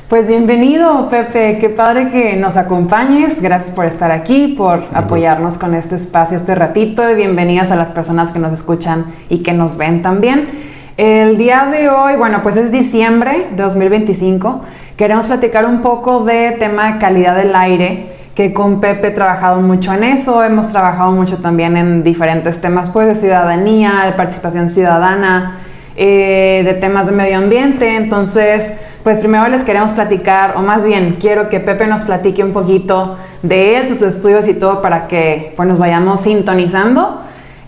Pues bienvenido, Pepe, qué padre que nos acompañes, gracias por estar aquí, por apoyarnos con este espacio, este ratito, y bienvenidas a las personas que nos escuchan y que nos ven también. El día de hoy, bueno, pues es diciembre de 2025, queremos platicar un poco de tema de calidad del aire, que con Pepe he trabajado mucho en eso, hemos trabajado mucho también en diferentes temas, pues de ciudadanía, de participación ciudadana, de temas de medio ambiente. Entonces, pues primero les queremos platicar, o más bien quiero que Pepe nos platique un poquito de él, sus estudios y todo, para que pues, nos vayamos sintonizando.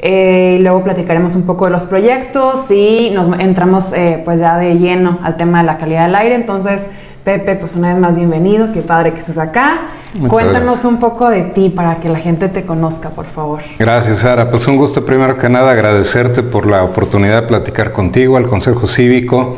Y luego platicaremos un poco de los proyectos y nos entramos pues ya de lleno al tema de la calidad del aire. Entonces, Pepe, pues una vez más bienvenido, qué padre que estés acá. Cuéntanos un poco de ti para que la gente te conozca, por favor. Gracias, Sara. Pues un gusto primero que nada agradecerte por la oportunidad de platicar contigo, al Consejo Cívico,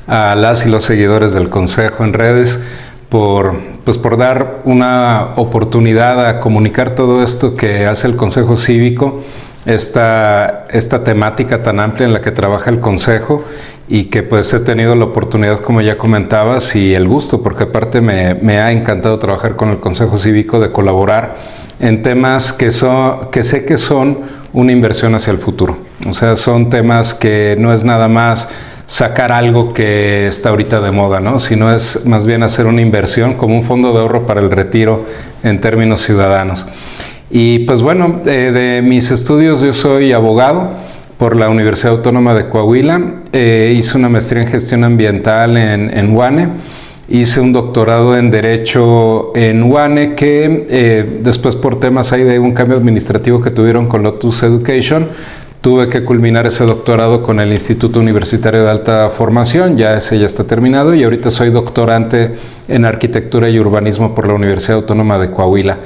a las y los seguidores del Consejo en redes, por dar una oportunidad a comunicar todo esto que hace el Consejo Cívico, esta temática tan amplia en la que trabaja el Consejo, y que pues he tenido la oportunidad, como ya comentabas, y el gusto, porque aparte me ha encantado trabajar con el Consejo Cívico, de colaborar en temas que sé que son una inversión hacia el futuro. O sea, son temas que no es nada más sacar algo que está ahorita de moda, ¿no? Sino es más bien hacer una inversión como un fondo de ahorro para el retiro en términos ciudadanos. Y pues bueno, de mis estudios, yo soy abogado por la Universidad Autónoma de Coahuila, hice una maestría en gestión ambiental en UANE, hice un doctorado en Derecho en UANE, que después por temas ahí de un cambio administrativo que tuvieron con Lotus Education, tuve que culminar ese doctorado con el Instituto Universitario de Alta Formación, ese ya está terminado, y ahorita soy doctorante en Arquitectura y Urbanismo por la Universidad Autónoma de Coahuila.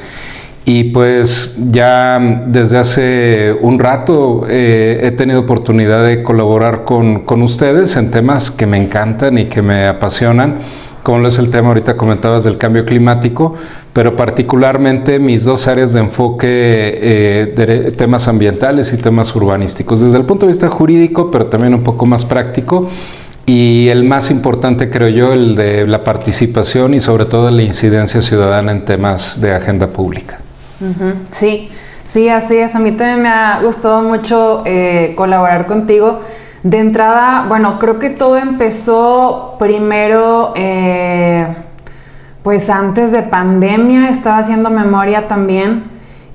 Y pues ya desde hace un rato he tenido oportunidad de colaborar con ustedes en temas que me encantan y que me apasionan, como lo es el tema ahorita comentabas del cambio climático, pero particularmente mis dos áreas de enfoque, temas ambientales y temas urbanísticos, desde el punto de vista jurídico, pero también un poco más práctico. Y el más importante, creo yo, el de la participación y sobre todo la incidencia ciudadana en temas de agenda pública. Sí, así es. A mí también me ha gustado mucho colaborar contigo. De entrada, bueno, creo que todo empezó primero, pues antes de pandemia, estaba haciendo memoria también.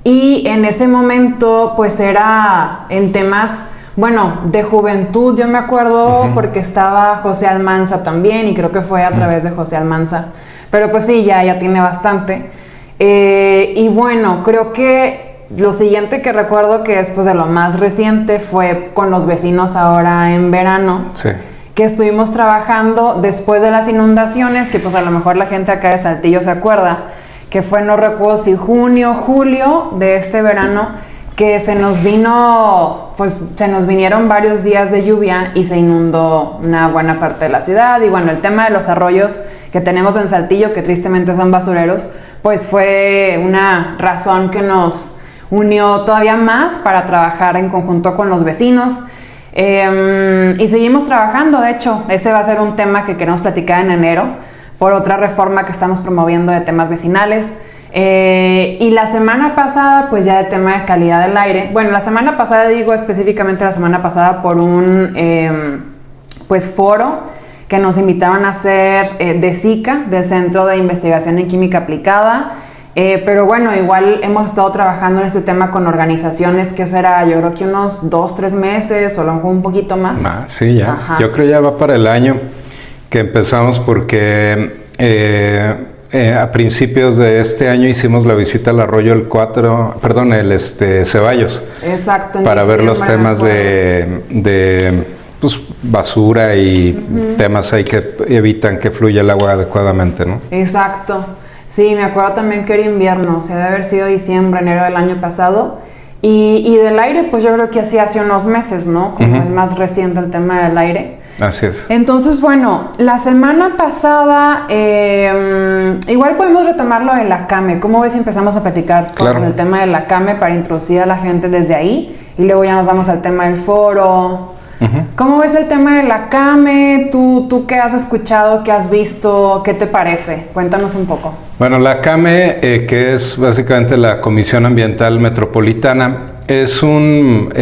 Y en ese momento, pues era en temas, bueno, de juventud. Yo me acuerdo porque estaba José Almanza también, y creo que fue a través de José Almanza. Pero pues sí, ya tiene bastante. Y bueno, creo que lo siguiente que recuerdo, que es pues de lo más reciente, fue con los vecinos ahora en verano, sí, que estuvimos trabajando después de las inundaciones, que pues a lo mejor la gente acá de Saltillo se acuerda, que fue, no recuerdo si junio, julio de este verano, que se nos vinieron varios días de lluvia y se inundó una buena parte de la ciudad. Y bueno, el tema de los arroyos que tenemos en Saltillo, que tristemente son basureros, pues fue una razón que nos unió todavía más para trabajar en conjunto con los vecinos. Y seguimos trabajando. De hecho, ese va a ser un tema que queremos platicar en enero, por otra reforma que estamos promoviendo de temas vecinales. Y la semana pasada, pues ya de tema de calidad del aire, bueno, la semana pasada, digo específicamente la semana pasada, por un pues foro que nos invitaron a hacer de CICA, del Centro de Investigación en Química Aplicada. Pero bueno, igual hemos estado trabajando en este tema con organizaciones, que será, yo creo que unos 2-3 meses, o a lo mejor un poquito más. Sí, ya. Ajá. Yo creo ya va para el año que empezamos, porque a principios de este año hicimos la visita al arroyo Ceballos. Exacto. Para ver los temas de pues, basura y temas ahí que evitan que fluya el agua adecuadamente, ¿no? Exacto. Sí, me acuerdo también que era invierno, o sea, debe haber sido diciembre, enero del año pasado. Y del aire, pues yo creo que así hace unos meses, ¿no? Como es más reciente el tema del aire. Así es. Entonces, bueno, la semana pasada, igual podemos retomarlo de la CAME. ¿Cómo ves si empezamos a platicar con el tema de la CAME para introducir a la gente desde ahí? Y luego ya nos vamos al tema del foro. ¿Cómo ves el tema de la CAME? ¿Tú qué has escuchado, qué has visto, qué te parece? Cuéntanos un poco. Bueno, la CAME, que es básicamente la Comisión Ambiental Metropolitana, es un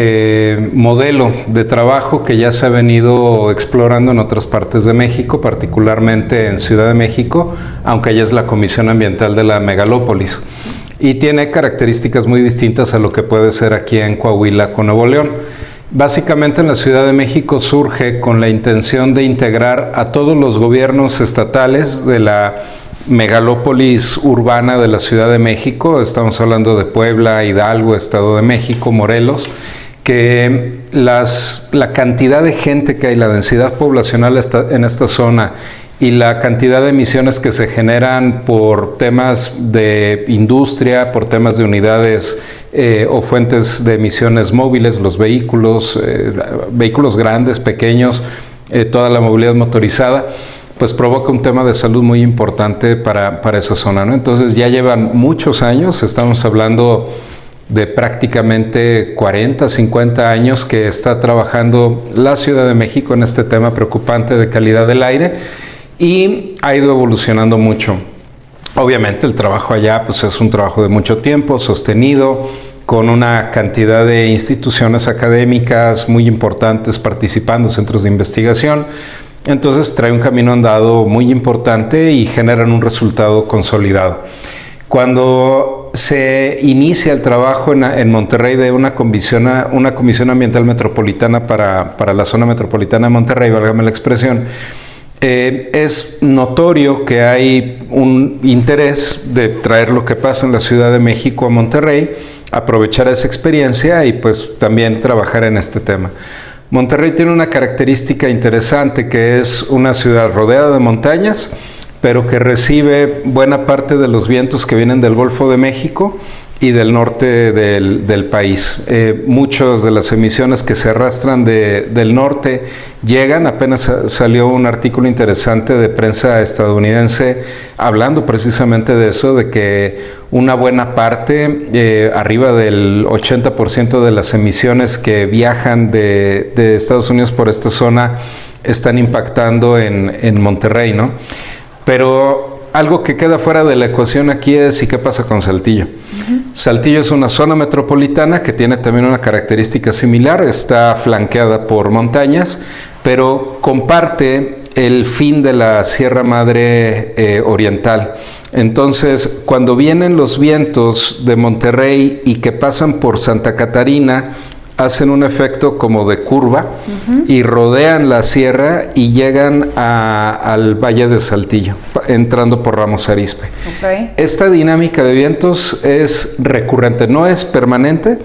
modelo de trabajo que ya se ha venido explorando en otras partes de México, particularmente en Ciudad de México, aunque ella es la Comisión Ambiental de la megalópolis. Y tiene características muy distintas a lo que puede ser aquí en Coahuila con Nuevo León. Básicamente en la Ciudad de México surge con la intención de integrar a todos los gobiernos estatales de la megalópolis urbana de la Ciudad de México. Estamos hablando de Puebla, Hidalgo, Estado de México, Morelos, que la cantidad de gente que hay, la densidad poblacional en esta zona y la cantidad de emisiones que se generan por temas de industria, por temas de unidades o fuentes de emisiones móviles, los vehículos grandes, pequeños, toda la movilidad motorizada, pues provoca un tema de salud muy importante para esa zona, ¿no? Entonces ya llevan muchos años, estamos hablando de prácticamente 40, 50 años que está trabajando la Ciudad de México en este tema preocupante de calidad del aire, y ha ido evolucionando mucho. Obviamente el trabajo allá pues es un trabajo de mucho tiempo, sostenido, con una cantidad de instituciones académicas muy importantes participando, centros de investigación. Entonces trae un camino andado muy importante y generan un resultado consolidado. Cuando se inicia el trabajo en Monterrey de una comisión ambiental metropolitana para la zona metropolitana de Monterrey, válgame la expresión, es notorio que hay un interés de traer lo que pasa en la Ciudad de México a Monterrey, aprovechar esa experiencia y pues también trabajar en este tema. Monterrey tiene una característica interesante, que es una ciudad rodeada de montañas, pero que recibe buena parte de los vientos que vienen del Golfo de México y del norte del país. Muchas de las emisiones que se arrastran del norte llegan. Apenas salió un artículo interesante de prensa estadounidense hablando precisamente de eso, de que una buena parte, arriba del 80% de las emisiones que viajan de Estados Unidos por esta zona están impactando en Monterrey, ¿no? Pero algo que queda fuera de la ecuación aquí es, ¿y qué pasa con Saltillo? Saltillo es una zona metropolitana que tiene también una característica similar, está flanqueada por montañas, pero comparte el fin de la Sierra Madre Oriental. Entonces, cuando vienen los vientos de Monterrey y que pasan por Santa Catarina, hacen un efecto como de curva y rodean la sierra y llegan al Valle de Saltillo, entrando por Ramos Arizpe. Okay. Esta dinámica de vientos es recurrente, no es permanente,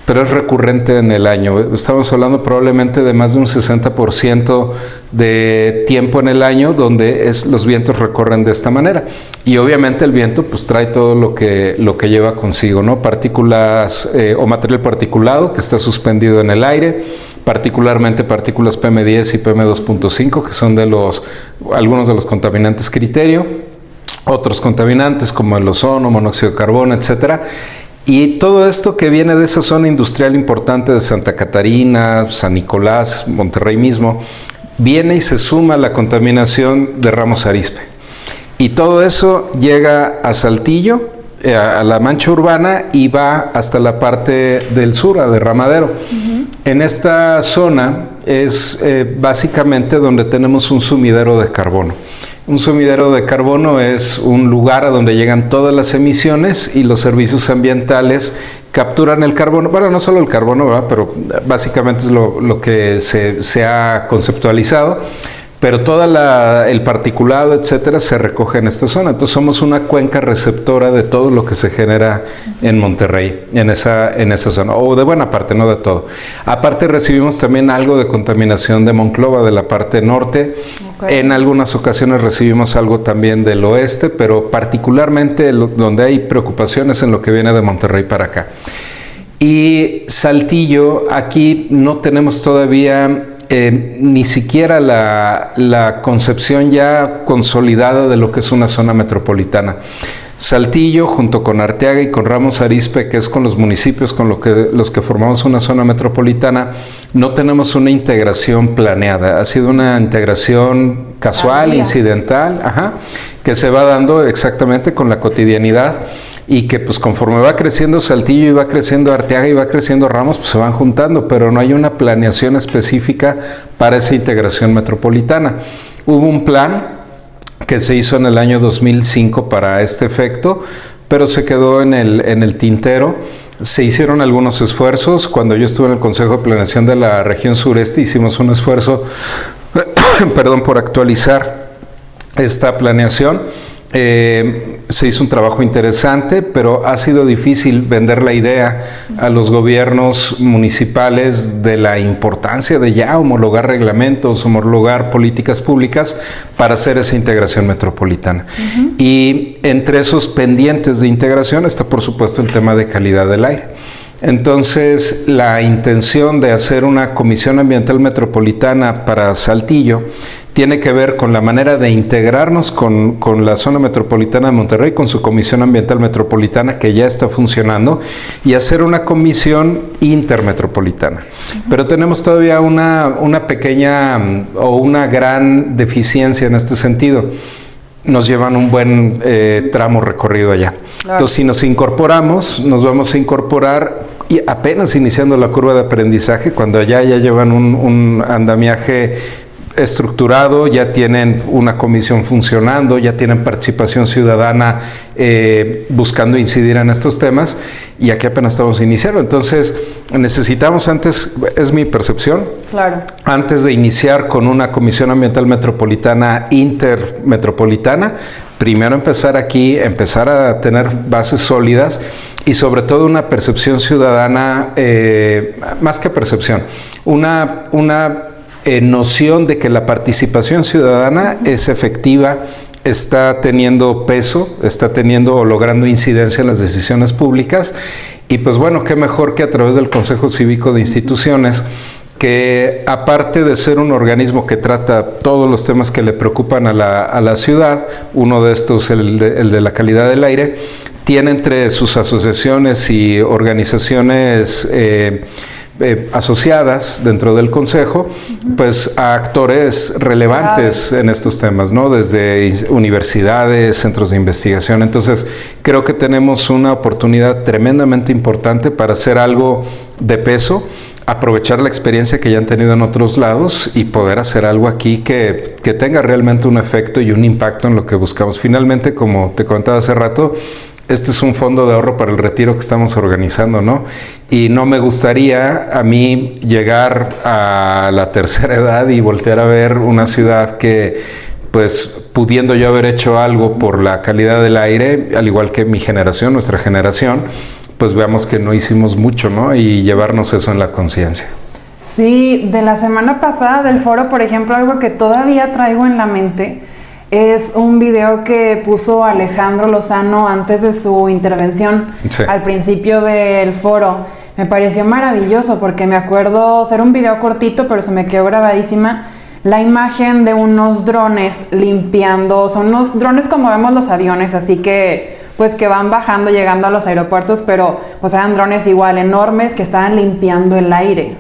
pero es recurrente en el año. Estamos hablando probablemente de más de un 60% de tiempo en el año donde los vientos recorren de esta manera. Y obviamente el viento pues trae todo lo que lleva consigo, ¿no? Partículas o material particulado que está suspendido en el aire, particularmente partículas PM10 y PM2.5, que son algunos de los contaminantes criterio, otros contaminantes como el ozono, monóxido de carbono, etcétera. Y todo esto que viene de esa zona industrial importante de Santa Catarina, San Nicolás, Monterrey mismo, viene y se suma a la contaminación de Ramos Arizpe. Y todo eso llega a Saltillo, a la mancha urbana, y va hasta la parte del sur, a Derramadero. En esta zona es básicamente donde tenemos un sumidero de carbono. Un sumidero de carbono es un lugar a donde llegan todas las emisiones y los servicios ambientales capturan el carbono. Bueno, no solo el carbono, ¿verdad? Pero básicamente es lo que se ha conceptualizado. Pero todo el particulado, etcétera, se recoge en esta zona. Entonces somos una cuenca receptora de todo lo que se genera en Monterrey, en esa zona, o de buena parte, no de todo. Aparte recibimos también algo de contaminación de Monclova, de la parte norte. Okay. En algunas ocasiones recibimos algo también del oeste, pero particularmente donde hay preocupaciones en lo que viene de Monterrey para acá. Y Saltillo, aquí no tenemos todavía ni siquiera la concepción ya consolidada de lo que es una zona metropolitana. Saltillo, junto con Arteaga y con Ramos Arizpe, que es con los municipios con los que formamos una zona metropolitana, no tenemos una integración planeada. Ha sido una integración casual, incidental, que se va dando exactamente con la cotidianidad y que pues conforme va creciendo Saltillo y va creciendo Arteaga y va creciendo Ramos, pues se van juntando, pero no hay una planeación específica para esa integración metropolitana. Hubo un plan que se hizo en el año 2005 para este efecto, pero se quedó en el tintero. Se hicieron algunos esfuerzos. Cuando yo estuve en el Consejo de Planeación de la Región Sureste, hicimos un esfuerzo por actualizar esta planeación. Se hizo un trabajo interesante, pero ha sido difícil vender la idea a los gobiernos municipales de la importancia de ya homologar reglamentos, homologar políticas públicas para hacer esa integración metropolitana. Y entre esos pendientes de integración está, por supuesto, el tema de calidad del aire. Entonces, la intención de hacer una Comisión Ambiental Metropolitana para Saltillo tiene que ver con la manera de integrarnos con la zona metropolitana de Monterrey, con su Comisión Ambiental Metropolitana que ya está funcionando, y hacer una comisión intermetropolitana. Pero tenemos todavía una pequeña o una gran deficiencia en este sentido. Nos llevan un buen tramo recorrido allá. Claro. Entonces, si nos incorporamos, nos vamos a incorporar y apenas iniciando la curva de aprendizaje, cuando allá ya llevan un andamiaje estructurado, ya tienen una comisión funcionando, ya tienen participación ciudadana buscando incidir en estos temas, y aquí apenas estamos iniciando. Entonces necesitamos antes, es mi percepción, claro, antes de iniciar con una Comisión Ambiental Metropolitana intermetropolitana, primero empezar a tener bases sólidas y sobre todo una percepción ciudadana, más que percepción, una noción de que la participación ciudadana es efectiva, está teniendo peso, está teniendo o logrando incidencia en las decisiones públicas. Y pues bueno, qué mejor que a través del Consejo Cívico de Instituciones, que aparte de ser un organismo que trata todos los temas que le preocupan a la ciudad, uno de estos, el de la calidad del aire, tiene entre sus asociaciones y organizaciones asociadas dentro del Consejo, pues a actores relevantes en estos temas, ¿no? Desde universidades, centros de investigación. Entonces, creo que tenemos una oportunidad tremendamente importante para hacer algo de peso, aprovechar la experiencia que ya han tenido en otros lados y poder hacer algo aquí que tenga realmente un efecto y un impacto en lo que buscamos. Finalmente, como te comentaba hace rato, este es un fondo de ahorro para el retiro que estamos organizando, ¿no? Y no me gustaría a mí llegar a la tercera edad y voltear a ver una ciudad que, pues, pudiendo yo haber hecho algo por la calidad del aire, al igual que mi generación, nuestra generación, pues veamos que no hicimos mucho, ¿no? Y llevarnos eso en la conciencia. Sí, de la semana pasada del foro, por ejemplo, algo que todavía traigo en la mente es un video que puso Alejandro Lozano antes de su intervención, al principio del foro. Me pareció maravilloso porque me acuerdo ser un video cortito, pero se me quedó grabadísima la imagen de unos drones limpiando. Son unos drones como vemos los aviones, así que pues que van bajando, llegando a los aeropuertos, pero pues eran drones igual enormes que estaban limpiando el aire.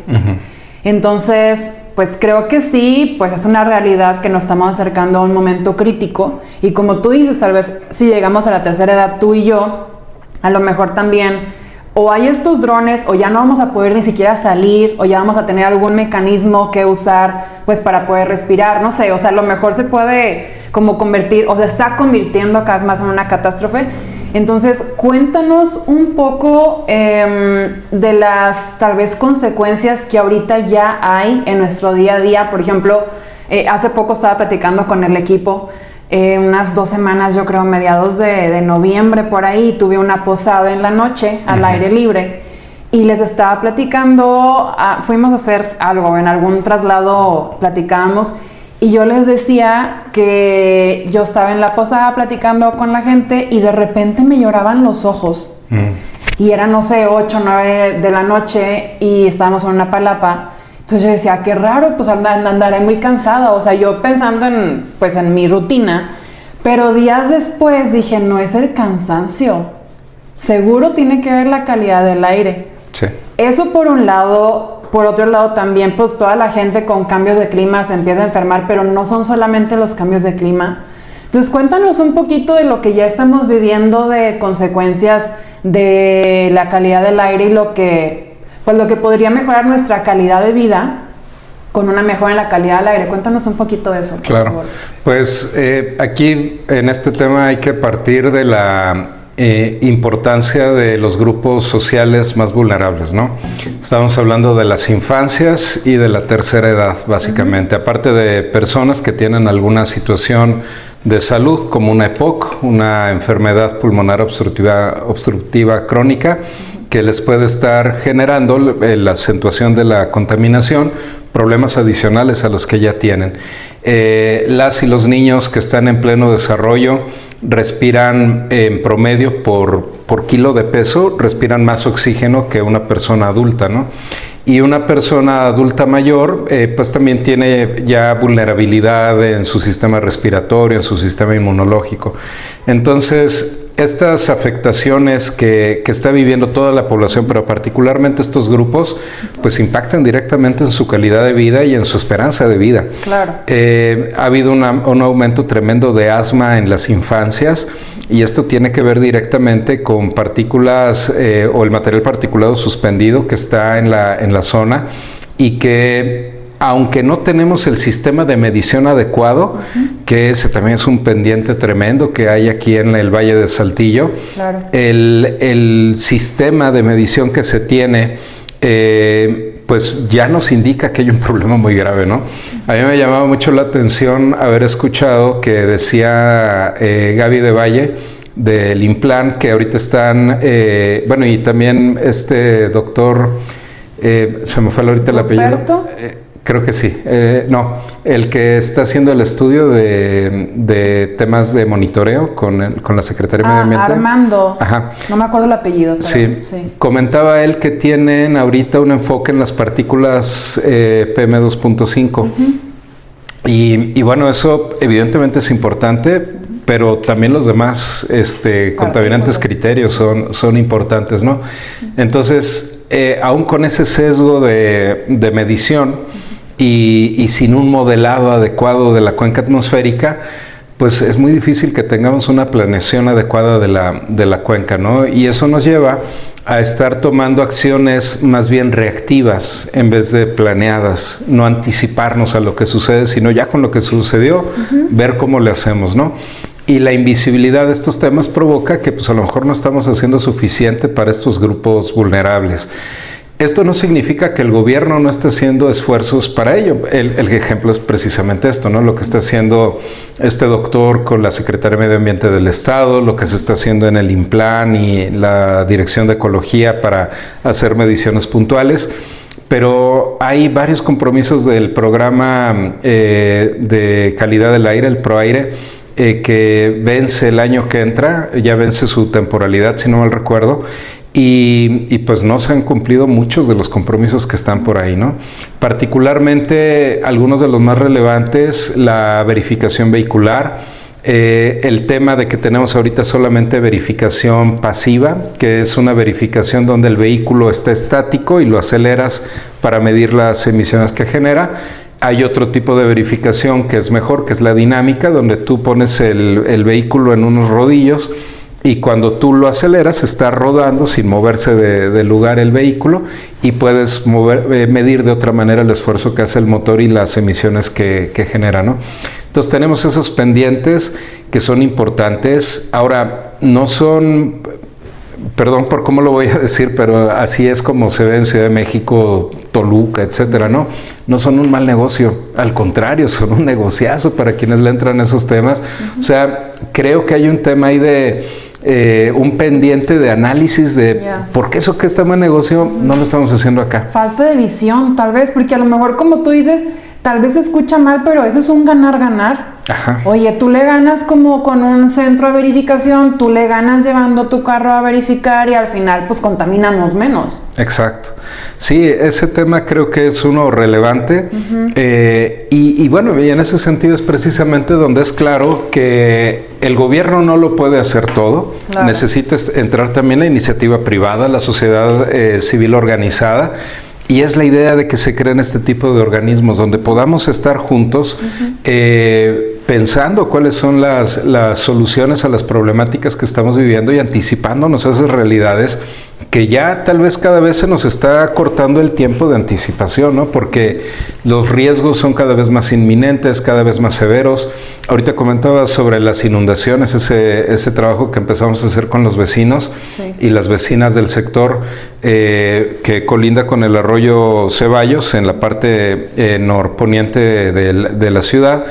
Entonces, pues creo que sí, pues es una realidad que nos estamos acercando a un momento crítico, y como tú dices, tal vez si llegamos a la tercera edad, tú y yo, a lo mejor también, o hay estos drones, o ya no vamos a poder ni siquiera salir, o ya vamos a tener algún mecanismo que usar, pues para poder respirar, no sé, o sea, a lo mejor se puede como convertir, o se está convirtiendo cada vez más en una catástrofe. Entonces, cuéntanos un poco de las, tal vez, consecuencias que ahorita ya hay en nuestro día a día. Por ejemplo, hace poco estaba platicando con el equipo, unas 2 semanas, yo creo, mediados de noviembre, por ahí, tuve una posada en la noche, al aire libre, y les estaba platicando, fuimos a hacer algo, en algún traslado platicábamos, y yo les decía que yo estaba en la posada platicando con la gente y de repente me lloraban los ojos. Y eran, no sé, 8 o 9 de la noche y estábamos en una palapa. Entonces yo decía, qué raro, pues andaré muy cansada. O sea, yo pensando en, pues, en mi rutina. Pero días después dije, no es el cansancio. Seguro tiene que ver la calidad del aire. Sí. Eso por un lado, por otro lado también pues toda la gente con cambios de clima se empieza a enfermar, pero no son solamente los cambios de clima. Entonces cuéntanos un poquito de lo que ya estamos viviendo de consecuencias de la calidad del aire y lo que podría mejorar nuestra calidad de vida con una mejora en la calidad del aire. Cuéntanos un poquito de eso, por favor. Pues aquí en este tema hay que partir de la importancia de los grupos sociales más vulnerables, ¿no? Estamos hablando de las infancias y de la tercera edad, básicamente. Aparte de personas que tienen alguna situación de salud, como una EPOC, una enfermedad pulmonar obstructiva crónica, que les puede estar generando la acentuación de la contaminación, problemas adicionales a los que ya tienen. Las y los niños que están en pleno desarrollo respiran en promedio por kilo de peso, respiran más oxígeno que una persona adulta, ¿no? Y una persona adulta mayor pues también tiene ya vulnerabilidad en su sistema respiratorio, en su sistema inmunológico. Entonces, estas afectaciones que está viviendo toda la población, pero particularmente estos grupos, pues impactan directamente en su calidad de vida y en su esperanza de vida. Claro. Ha habido un aumento tremendo de asma en las infancias, y esto tiene que ver directamente con partículas o el material particulado suspendido que está en la zona, y que aunque no tenemos el sistema de medición adecuado, que ese también es un pendiente tremendo que hay aquí en el Valle de Saltillo, claro. El sistema de medición que se tiene pues ya nos indica que hay un problema muy grave, ¿no? A mí me llamaba mucho la atención haber escuchado que decía Gaby de Valle del Implan, que ahorita están, bueno, y también este doctor, se me fue ahorita el apellido. Creo que sí. No, el que está haciendo el estudio de temas de monitoreo con la Secretaría de Medio Ambiente. Armando. Ajá. No me acuerdo el apellido. Pero sí. Comentaba él que tienen ahorita un enfoque en las partículas PM2.5. Y bueno, eso evidentemente es importante, pero también los demás contaminantes criterios son importantes, ¿no? Entonces, aún con ese sesgo de medición, y sin un modelado adecuado de la cuenca atmosférica, pues es muy difícil que tengamos una planeación adecuada de la cuenca, ¿no? Y eso nos lleva a estar tomando acciones más bien reactivas en vez de planeadas, no anticiparnos a lo que sucede, sino ya con lo que sucedió, ver cómo le hacemos, ¿no? Y la invisibilidad de estos temas provoca que pues a lo mejor no estamos haciendo suficiente para estos grupos vulnerables. Esto no significa que el gobierno no esté haciendo esfuerzos para ello. El ejemplo es precisamente esto, ¿no? Lo que está haciendo este doctor con la Secretaría de Medio Ambiente del Estado, lo que se está haciendo en el Implan y la Dirección de Ecología para hacer mediciones puntuales. Pero hay varios compromisos del programa de calidad del aire, el ProAire, que vence el año que entra, ya vence su temporalidad, si no mal recuerdo. Y pues no se han cumplido muchos de los compromisos que están por ahí, ¿no? Particularmente algunos de los más relevantes, la verificación vehicular, el tema de que tenemos ahorita solamente verificación pasiva, que es una verificación donde el vehículo está estático y lo aceleras para medir las emisiones que genera. Hay otro tipo de verificación que es mejor, que es la dinámica, donde tú pones el vehículo en unos rodillos, y cuando tú lo aceleras está rodando sin moverse del lugar el vehículo, y puedes medir de otra manera el esfuerzo que hace el motor y las emisiones que genera, ¿no? Entonces tenemos esos pendientes que son importantes. Ahora, no son, perdón por cómo lo voy a decir, pero así es como se ve en Ciudad de México, Toluca, etcétera, ¿no? No son un mal negocio, al contrario, son un negociazo para quienes le entran esos temas. O sea, creo que hay un tema ahí de un pendiente de análisis de por qué eso que está mal negocio no lo estamos haciendo acá. Falta de visión, tal vez, porque a lo mejor, como tú dices, tal vez se escucha mal, pero eso es un ganar-ganar. Ajá. Oye, tú le ganas como con un centro de verificación, tú le ganas llevando tu carro a verificar y al final pues contaminamos menos. Exacto. Sí, ese tema creo que es uno relevante. Y bueno, y en ese sentido es precisamente donde es claro que el gobierno no lo puede hacer todo. Claro. Necesita entrar también la iniciativa privada, la sociedad civil organizada. Y es la idea de que se creen este tipo de organismos donde podamos estar juntos pensando cuáles son las soluciones a las problemáticas que estamos viviendo y anticipándonos a esas realidades que ya tal vez cada vez se nos está cortando el tiempo de anticipación, ¿no? Porque los riesgos son cada vez más inminentes, cada vez más severos. Ahorita comentaba sobre las inundaciones, ese trabajo que empezamos a hacer con los vecinos y las vecinas del sector que colinda con el arroyo Ceballos en la parte norponiente de la ciudad.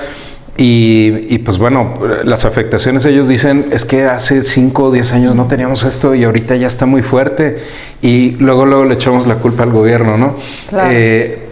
Y pues bueno, las afectaciones, ellos dicen, es que hace 5 o 10 años no teníamos esto y ahorita ya está muy fuerte, y luego le echamos la culpa al gobierno, ¿no? Claro.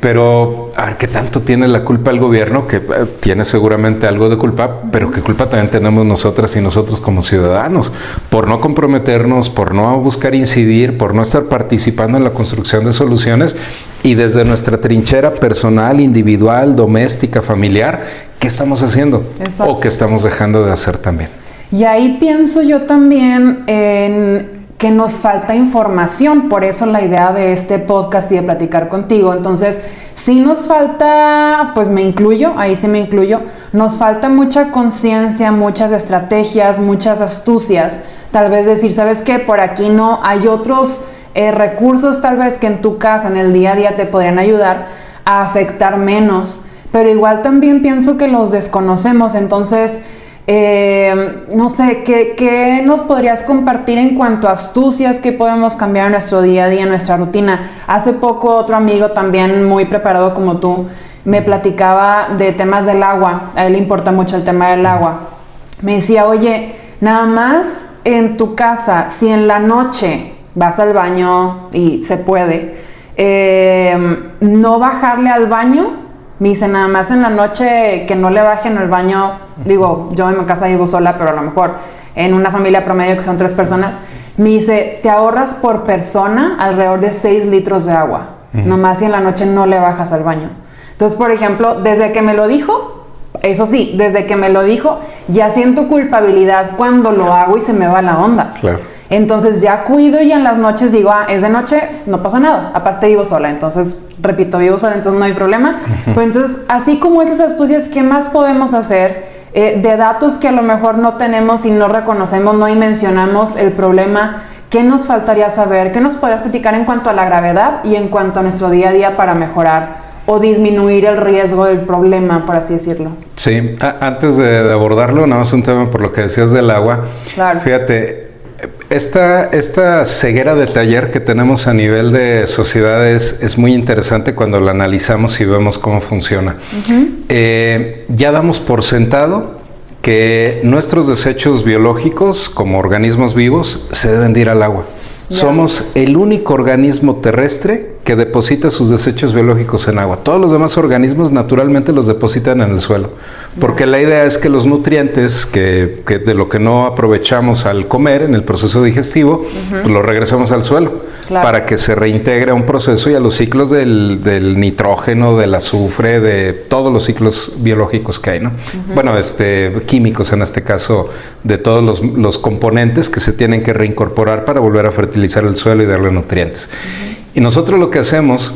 Pero a ver, ¿qué tanto tiene la culpa el gobierno? Que tiene seguramente algo de culpa, pero ¿qué culpa también tenemos nosotras y nosotros como ciudadanos? Por no comprometernos, por no buscar incidir, por no estar participando en la construcción de soluciones, y desde nuestra trinchera personal, individual, doméstica, familiar, ¿qué estamos haciendo? Exacto. O qué estamos dejando de hacer también. Y ahí pienso yo también en que nos falta información, por eso la idea de este podcast y de platicar contigo. Entonces, sí nos falta, pues me incluyo, ahí sí me incluyo, nos falta mucha conciencia, muchas estrategias, muchas astucias, tal vez decir, ¿sabes qué? Por aquí no, hay otros recursos tal vez que en tu casa, en el día a día te podrían ayudar a afectar menos, pero igual también pienso que los desconocemos. Entonces, no sé, ¿qué nos podrías compartir en cuanto a astucias que podemos cambiar en nuestro día a día, en nuestra rutina? Hace poco otro amigo también muy preparado como tú me platicaba de temas del agua. A él le importa mucho el tema del agua. Me decía, oye, nada más en tu casa, si en la noche vas al baño y se puede, no bajarle al baño. Me dice, nada más en la noche que no le bajen al baño. Digo, yo en mi casa vivo sola, pero a lo mejor en una familia promedio que son 3 personas, me dice, te ahorras por persona alrededor de 6 litros de agua. Nomás si en la noche no le bajas al baño. Entonces, por ejemplo, desde que me lo dijo, eso sí, desde que me lo dijo, ya siento culpabilidad cuando lo hago y se me va la onda. Claro. Entonces ya cuido y en las noches digo, es de noche, no pasa nada. Aparte vivo sola, entonces, repito, vivo sola, entonces no hay problema. Pero entonces, así como esas astucias, ¿qué más podemos hacer de datos que a lo mejor no tenemos y no reconocemos, no dimensionamos el problema? ¿Qué nos faltaría saber? ¿Qué nos podrías platicar en cuanto a la gravedad y en cuanto a nuestro día a día para mejorar o disminuir el riesgo del problema, por así decirlo? Sí, antes de abordarlo, nada más un tema por lo que decías del agua. Claro. Fíjate, esta ceguera de taller que tenemos a nivel de sociedades es muy interesante cuando la analizamos y vemos cómo funciona. Ya damos por sentado que nuestros desechos biológicos como organismos vivos se deben de ir al agua. Somos el único organismo terrestre que deposita sus desechos biológicos en agua. Todos los demás organismos naturalmente los depositan en el suelo, porque la idea es que los nutrientes que de lo que no aprovechamos al comer en el proceso digestivo, pues los regresamos al suelo, para que se reintegre a un proceso y a los ciclos del nitrógeno, del azufre, de todos los ciclos biológicos que hay, ¿no? Bueno, químicos en este caso, de todos los componentes que se tienen que reincorporar para volver a fertilizar el suelo y darle nutrientes. Y nosotros lo que hacemos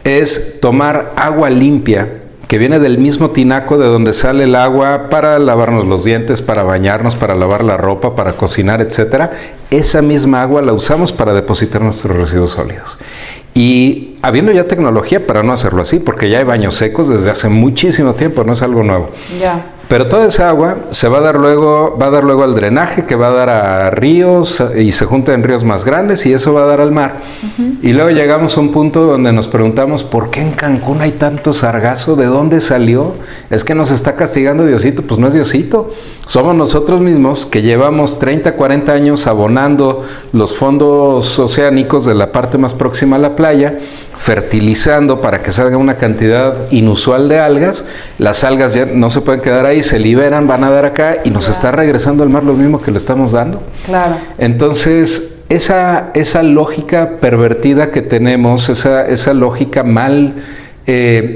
es tomar agua limpia, que viene del mismo tinaco de donde sale el agua para lavarnos los dientes, para bañarnos, para lavar la ropa, para cocinar, etcétera. Esa misma agua la usamos para depositar nuestros residuos sólidos. Y habiendo ya tecnología para no hacerlo así, porque ya hay baños secos desde hace muchísimo tiempo, no es algo nuevo. Pero toda esa agua se va a dar luego al drenaje, que va a dar a ríos y se junta en ríos más grandes y eso va a dar al mar. Y luego llegamos a un punto donde nos preguntamos, ¿por qué en Cancún hay tanto sargazo? ¿De dónde salió? ¿Es que nos está castigando Diosito? Pues no es Diosito. Somos nosotros mismos que llevamos 30, 40 años abonando los fondos oceánicos de la parte más próxima a la playa, fertilizando para que salga una cantidad inusual de algas. Las algas ya no se pueden quedar ahí, se liberan, van a dar acá y nos está regresando al mar lo mismo que le estamos dando. Entonces, esa lógica pervertida que tenemos, esa lógica mal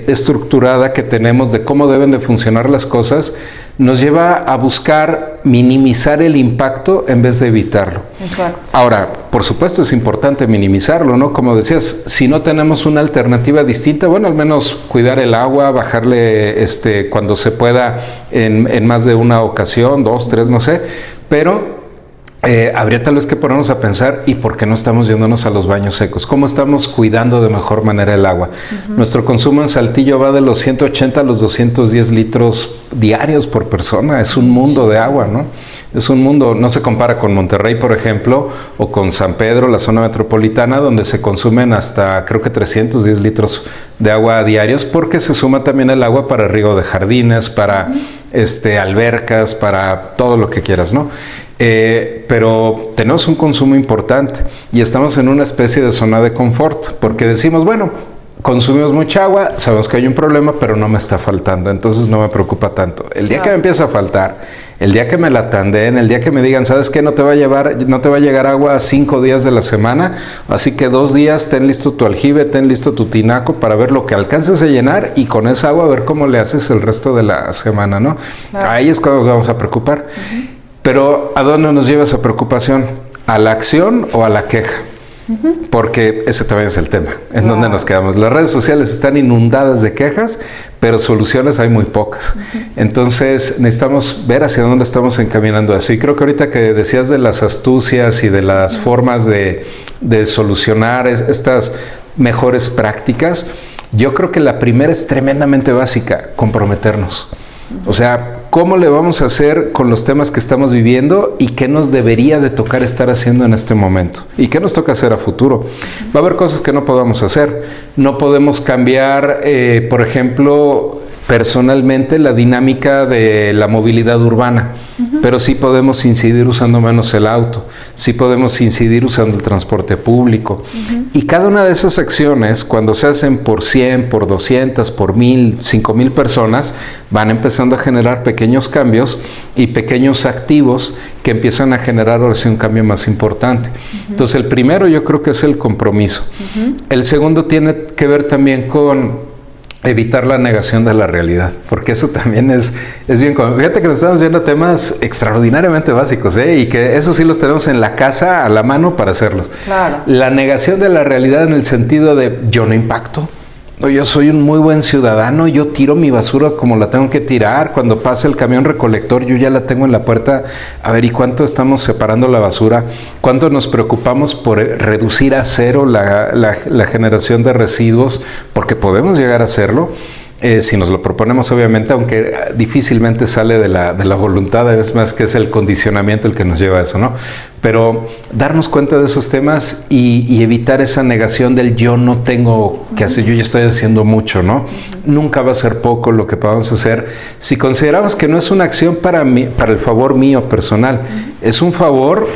estructurada que tenemos de cómo deben de funcionar las cosas, nos lleva a buscar minimizar el impacto en vez de evitarlo. Exacto. Ahora, por supuesto es importante minimizarlo, ¿no? Como decías, si no tenemos una alternativa distinta, bueno, al menos cuidar el agua, bajarle cuando se pueda en más de una ocasión, 2, 3, no sé, pero habría tal vez que ponernos a pensar, ¿y por qué no estamos yéndonos a los baños secos? ¿Cómo estamos cuidando de mejor manera el agua? Nuestro consumo en Saltillo va de los 180 a los 210 litros diarios por persona. Es un mundo de agua, ¿no? Es un mundo, no se compara con Monterrey, por ejemplo, o con San Pedro, la zona metropolitana, donde se consumen hasta, creo que 310 litros de agua diarios, porque se suma también el agua para riego de jardines, para albercas, para todo lo que quieras, ¿no? Pero tenemos un consumo importante y estamos en una especie de zona de confort, porque decimos, bueno, consumimos mucha agua, sabemos que hay un problema, pero no me está faltando, entonces no me preocupa tanto. El día que me empieza a faltar, el día que me la tandeen, el día que me digan, ¿sabes qué? No te va a llegar agua 5 días de la semana, así que 2 días ten listo tu aljibe, ten listo tu tinaco para ver lo que alcances a llenar y con esa agua a ver cómo le haces el resto de la semana, ¿no? Claro. Ahí es cuando nos vamos a preocupar. Pero ¿a dónde nos lleva esa preocupación? ¿A la acción o a la queja? Porque ese también es el tema, en donde nos quedamos. Las redes sociales están inundadas de quejas, pero soluciones hay muy pocas. Entonces necesitamos ver hacia dónde estamos encaminando eso. Y creo que ahorita que decías de las astucias y de las formas de solucionar estas mejores prácticas, yo creo que la primera es tremendamente básica: comprometernos. O sea, ¿cómo le vamos a hacer con los temas que estamos viviendo y qué nos debería de tocar estar haciendo en este momento? ¿Y qué nos toca hacer a futuro? Va a haber cosas que no podamos hacer. No podemos cambiar, por ejemplo, personalmente la dinámica de la movilidad urbana, pero sí podemos incidir usando menos el auto, sí podemos incidir usando el transporte público. Y cada una de esas acciones, cuando se hacen por 100, por 200, por 1000, 5000 personas, van empezando a generar pequeños cambios y pequeños activos que empiezan a generar ahora sí un cambio más importante. Entonces el primero yo creo que es el compromiso. El segundo tiene que ver también con evitar la negación de la realidad, porque eso también es bien común. Fíjate que nos estamos viendo temas extraordinariamente básicos, y que eso sí los tenemos en la casa a la mano para hacerlos. Claro. La negación de la realidad en el sentido de yo no impacto, yo soy un muy buen ciudadano, yo tiro mi basura como la tengo que tirar, cuando pasa el camión recolector yo ya la tengo en la puerta. A ver, ¿y cuánto estamos separando la basura? ¿Cuánto nos preocupamos por reducir a cero la generación de residuos? Porque podemos llegar a hacerlo. Si nos lo proponemos, obviamente, aunque difícilmente sale de la voluntad, es más que es el condicionamiento el que nos lleva a eso, ¿no? Pero darnos cuenta de esos temas y evitar esa negación del yo no tengo que hacer, yo ya estoy haciendo mucho, ¿no? Nunca va a ser poco lo que podamos hacer. Si consideramos que no es una acción para el favor mío personal, es un favor,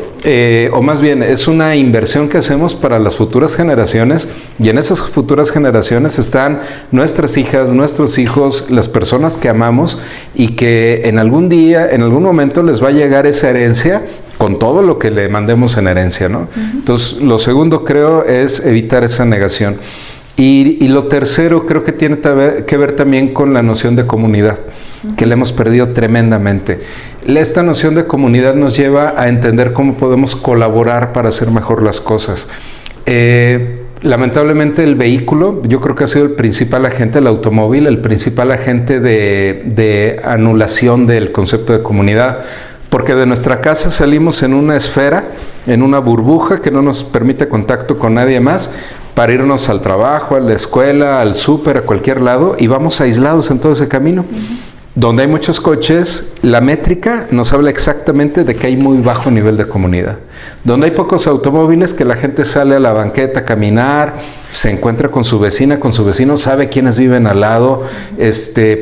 o más bien es una inversión que hacemos para las futuras generaciones, y en esas futuras generaciones están nuestras hijas, nuestros hijos, las personas que amamos, y que en algún día, en algún momento les va a llegar esa herencia con todo lo que le mandemos en herencia, ¿no? Entonces, lo segundo creo es evitar esa negación. Y lo tercero creo que tiene que ver también con la noción de comunidad, que la hemos perdido tremendamente. Esta noción de comunidad nos lleva a entender cómo podemos colaborar para hacer mejor las cosas. Lamentablemente el vehículo, yo creo que ha sido el principal agente, el automóvil, el principal agente de anulación del concepto de comunidad. Porque de nuestra casa salimos en una esfera, en una burbuja que no nos permite contacto con nadie más, para irnos al trabajo, a la escuela, al súper, a cualquier lado, y vamos aislados en todo ese camino. Donde hay muchos coches, la métrica nos habla exactamente de que hay muy bajo nivel de comunidad. Donde hay pocos automóviles, que la gente sale a la banqueta a caminar, se encuentra con su vecina, con su vecino, sabe quiénes viven al lado,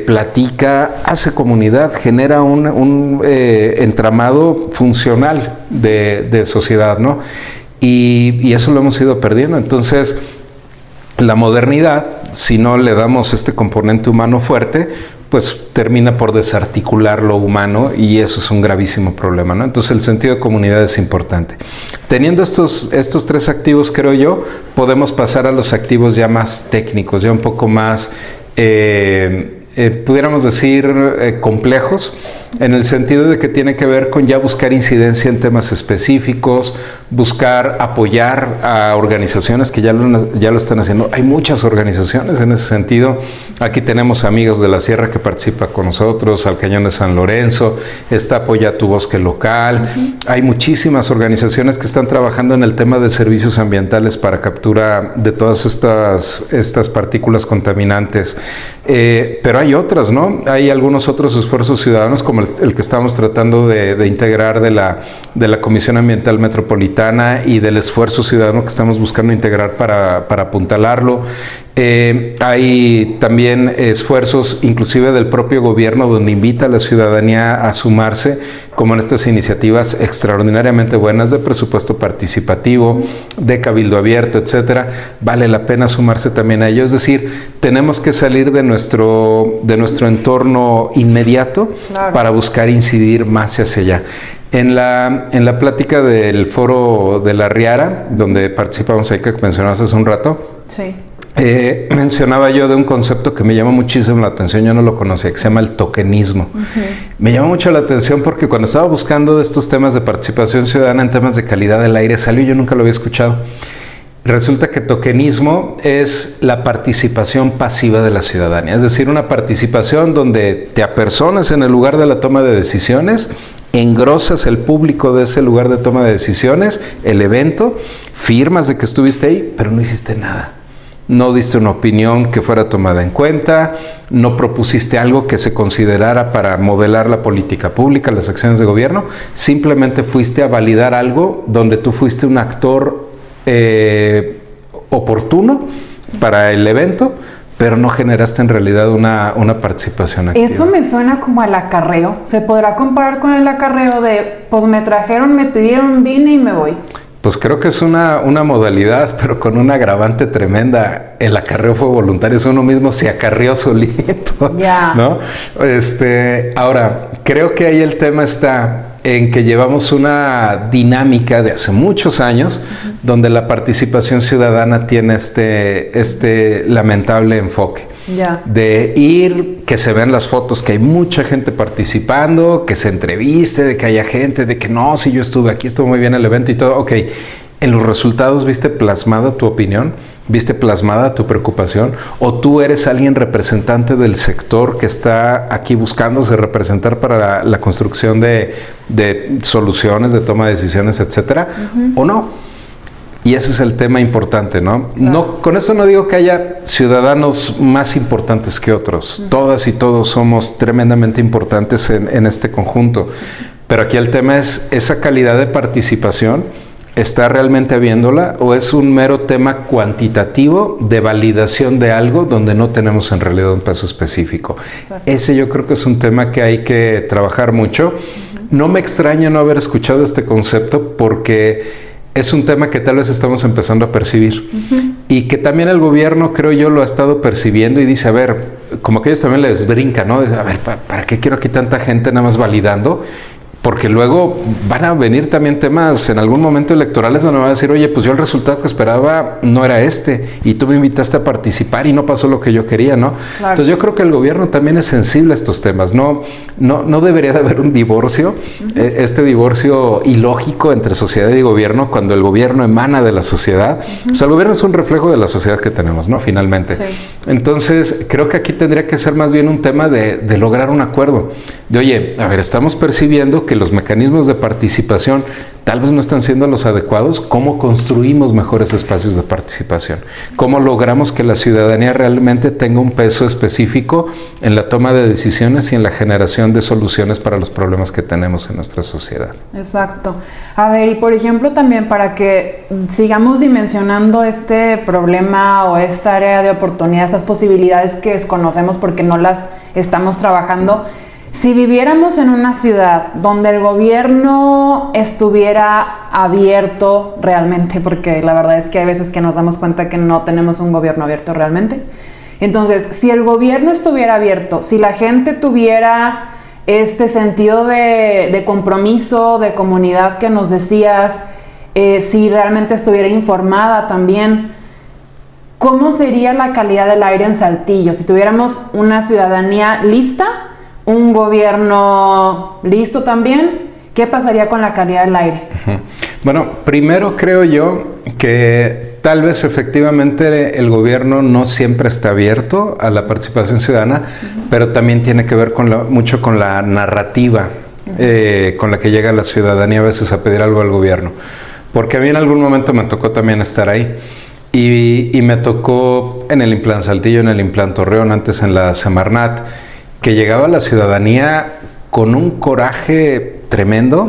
platica, hace comunidad, genera un entramado funcional de sociedad, ¿no? Y eso lo hemos ido perdiendo. Entonces, la modernidad, si no le damos este componente humano fuerte, pues termina por desarticular lo humano y eso es un gravísimo problema, ¿no? Entonces el sentido de comunidad es importante. Teniendo estos tres activos, creo yo, podemos pasar a los activos ya más técnicos, ya un poco más, pudiéramos decir, complejos, en el sentido de que tiene que ver con ya buscar incidencia en temas específicos, buscar apoyar a organizaciones que ya lo están haciendo. Hay muchas organizaciones en ese sentido. Aquí tenemos Amigos de la Sierra que participa con nosotros, al Cañón de San Lorenzo, está Apoya tu Bosque Local. Hay muchísimas organizaciones que están trabajando en el tema de servicios ambientales para captura de todas estas partículas contaminantes. Pero hay otras, ¿no? Hay algunos otros esfuerzos ciudadanos como el que estamos tratando de integrar de la Comisión Ambiental Metropolitana y del esfuerzo ciudadano que estamos buscando integrar para apuntalarlo. Hay también esfuerzos inclusive del propio gobierno donde invita a la ciudadanía a sumarse, como en estas iniciativas extraordinariamente buenas de presupuesto participativo, de cabildo abierto, etcétera. Vale la pena sumarse también a ello. Es decir, tenemos que salir de nuestro entorno inmediato, claro, para buscar incidir más hacia allá. En la plática del foro de la Riara, donde participamos ahí que mencionabas hace un rato, sí. Mencionaba yo de un concepto que me llama muchísimo la atención, yo no lo conocía, que se llama el tokenismo. Me llama mucho la atención porque cuando estaba buscando de estos temas de participación ciudadana en temas de calidad del aire, salió, yo nunca lo había escuchado. Resulta que tokenismo es la participación pasiva de la ciudadanía, es decir, una participación donde te apersonas en el lugar de la toma de decisiones, engrosas el público de ese lugar de toma de decisiones, el evento, firmas de que estuviste ahí, pero no hiciste nada. No diste una opinión que fuera tomada en cuenta, no propusiste algo que se considerara para modelar la política pública, las acciones de gobierno, simplemente fuiste a validar algo donde tú fuiste un actor oportuno para el evento, pero no generaste en realidad una participación activa. Eso me suena como al acarreo. ¿Se podrá comparar con el acarreo de, pues me trajeron, me pidieron, vine y me voy? Pues creo que es una modalidad, pero con una agravante tremenda. El acarreo fue voluntario, uno mismo se acarreó solito, ya, ¿no? Ahora, creo que ahí el tema está en que llevamos una dinámica de hace muchos años, donde la participación ciudadana tiene este lamentable enfoque. Ya. De ir, que se vean las fotos, que hay mucha gente participando, que se entreviste, de que haya gente, de que no, si yo estuve aquí, estuvo muy bien el evento y todo. Ok, en los resultados viste plasmada tu opinión, viste plasmada tu preocupación, o tú eres alguien representante del sector que está aquí buscándose representar para la construcción de soluciones, de toma de decisiones, etcétera, o no. Y ese es el tema importante, ¿no? Claro. No, con eso no digo que haya ciudadanos más importantes que otros. Todas y todos somos tremendamente importantes en este conjunto. Pero aquí el tema es esa calidad de participación. ¿Está realmente habiéndola o es un mero tema cuantitativo de validación de algo donde no tenemos en realidad un peso específico? Exacto. Ese yo creo que es un tema que hay que trabajar mucho. No me extraña no haber escuchado este concepto porque es un tema que tal vez estamos empezando a percibir y que también el gobierno, creo yo, lo ha estado percibiendo y dice, a ver, como que ellos también les brinca, ¿no? Dice, a ver, ¿para qué quiero aquí tanta gente nada más validando? Porque luego van a venir también temas en algún momento electorales donde van a decir, oye, pues yo el resultado que esperaba no era este y tú me invitaste a participar y no pasó lo que yo quería, ¿no? Claro. Entonces yo creo que el gobierno también es sensible a estos temas. No debería de haber un divorcio, este divorcio ilógico entre sociedad y gobierno cuando el gobierno emana de la sociedad. O sea, el gobierno es un reflejo de la sociedad que tenemos, ¿no? Finalmente. Sí. Entonces creo que aquí tendría que ser más bien un tema de lograr un acuerdo. De, oye, a ver, estamos percibiendo que los mecanismos de participación tal vez no están siendo los adecuados. ¿Cómo construimos mejores espacios de participación? ¿Cómo logramos que la ciudadanía realmente tenga un peso específico en la toma de decisiones y en la generación de soluciones para los problemas que tenemos en nuestra sociedad? Exacto. A ver, y por ejemplo también para que sigamos dimensionando este problema o esta área de oportunidad, estas posibilidades que desconocemos porque no las estamos trabajando. Si viviéramos en una ciudad donde el gobierno estuviera abierto realmente, porque la verdad es que hay veces que nos damos cuenta que no tenemos un gobierno abierto realmente, Entonces, si el gobierno estuviera abierto, si la gente tuviera este sentido de compromiso, de comunidad que nos decías, si realmente estuviera informada también, ¿cómo sería la calidad del aire en Saltillo? Si tuviéramos una ciudadanía lista, un gobierno listo también, ¿qué pasaría con la calidad del aire? Bueno, primero creo yo que tal vez efectivamente el gobierno no siempre está abierto a la participación ciudadana, pero también tiene que ver mucho con la narrativa con la que llega la ciudadanía a veces a pedir algo al gobierno. Porque a mí en algún momento me tocó también estar ahí. Y me tocó en el Implan Saltillo, en el Implan Torreón, antes en la Semarnat, que llegaba la ciudadanía con un coraje tremendo,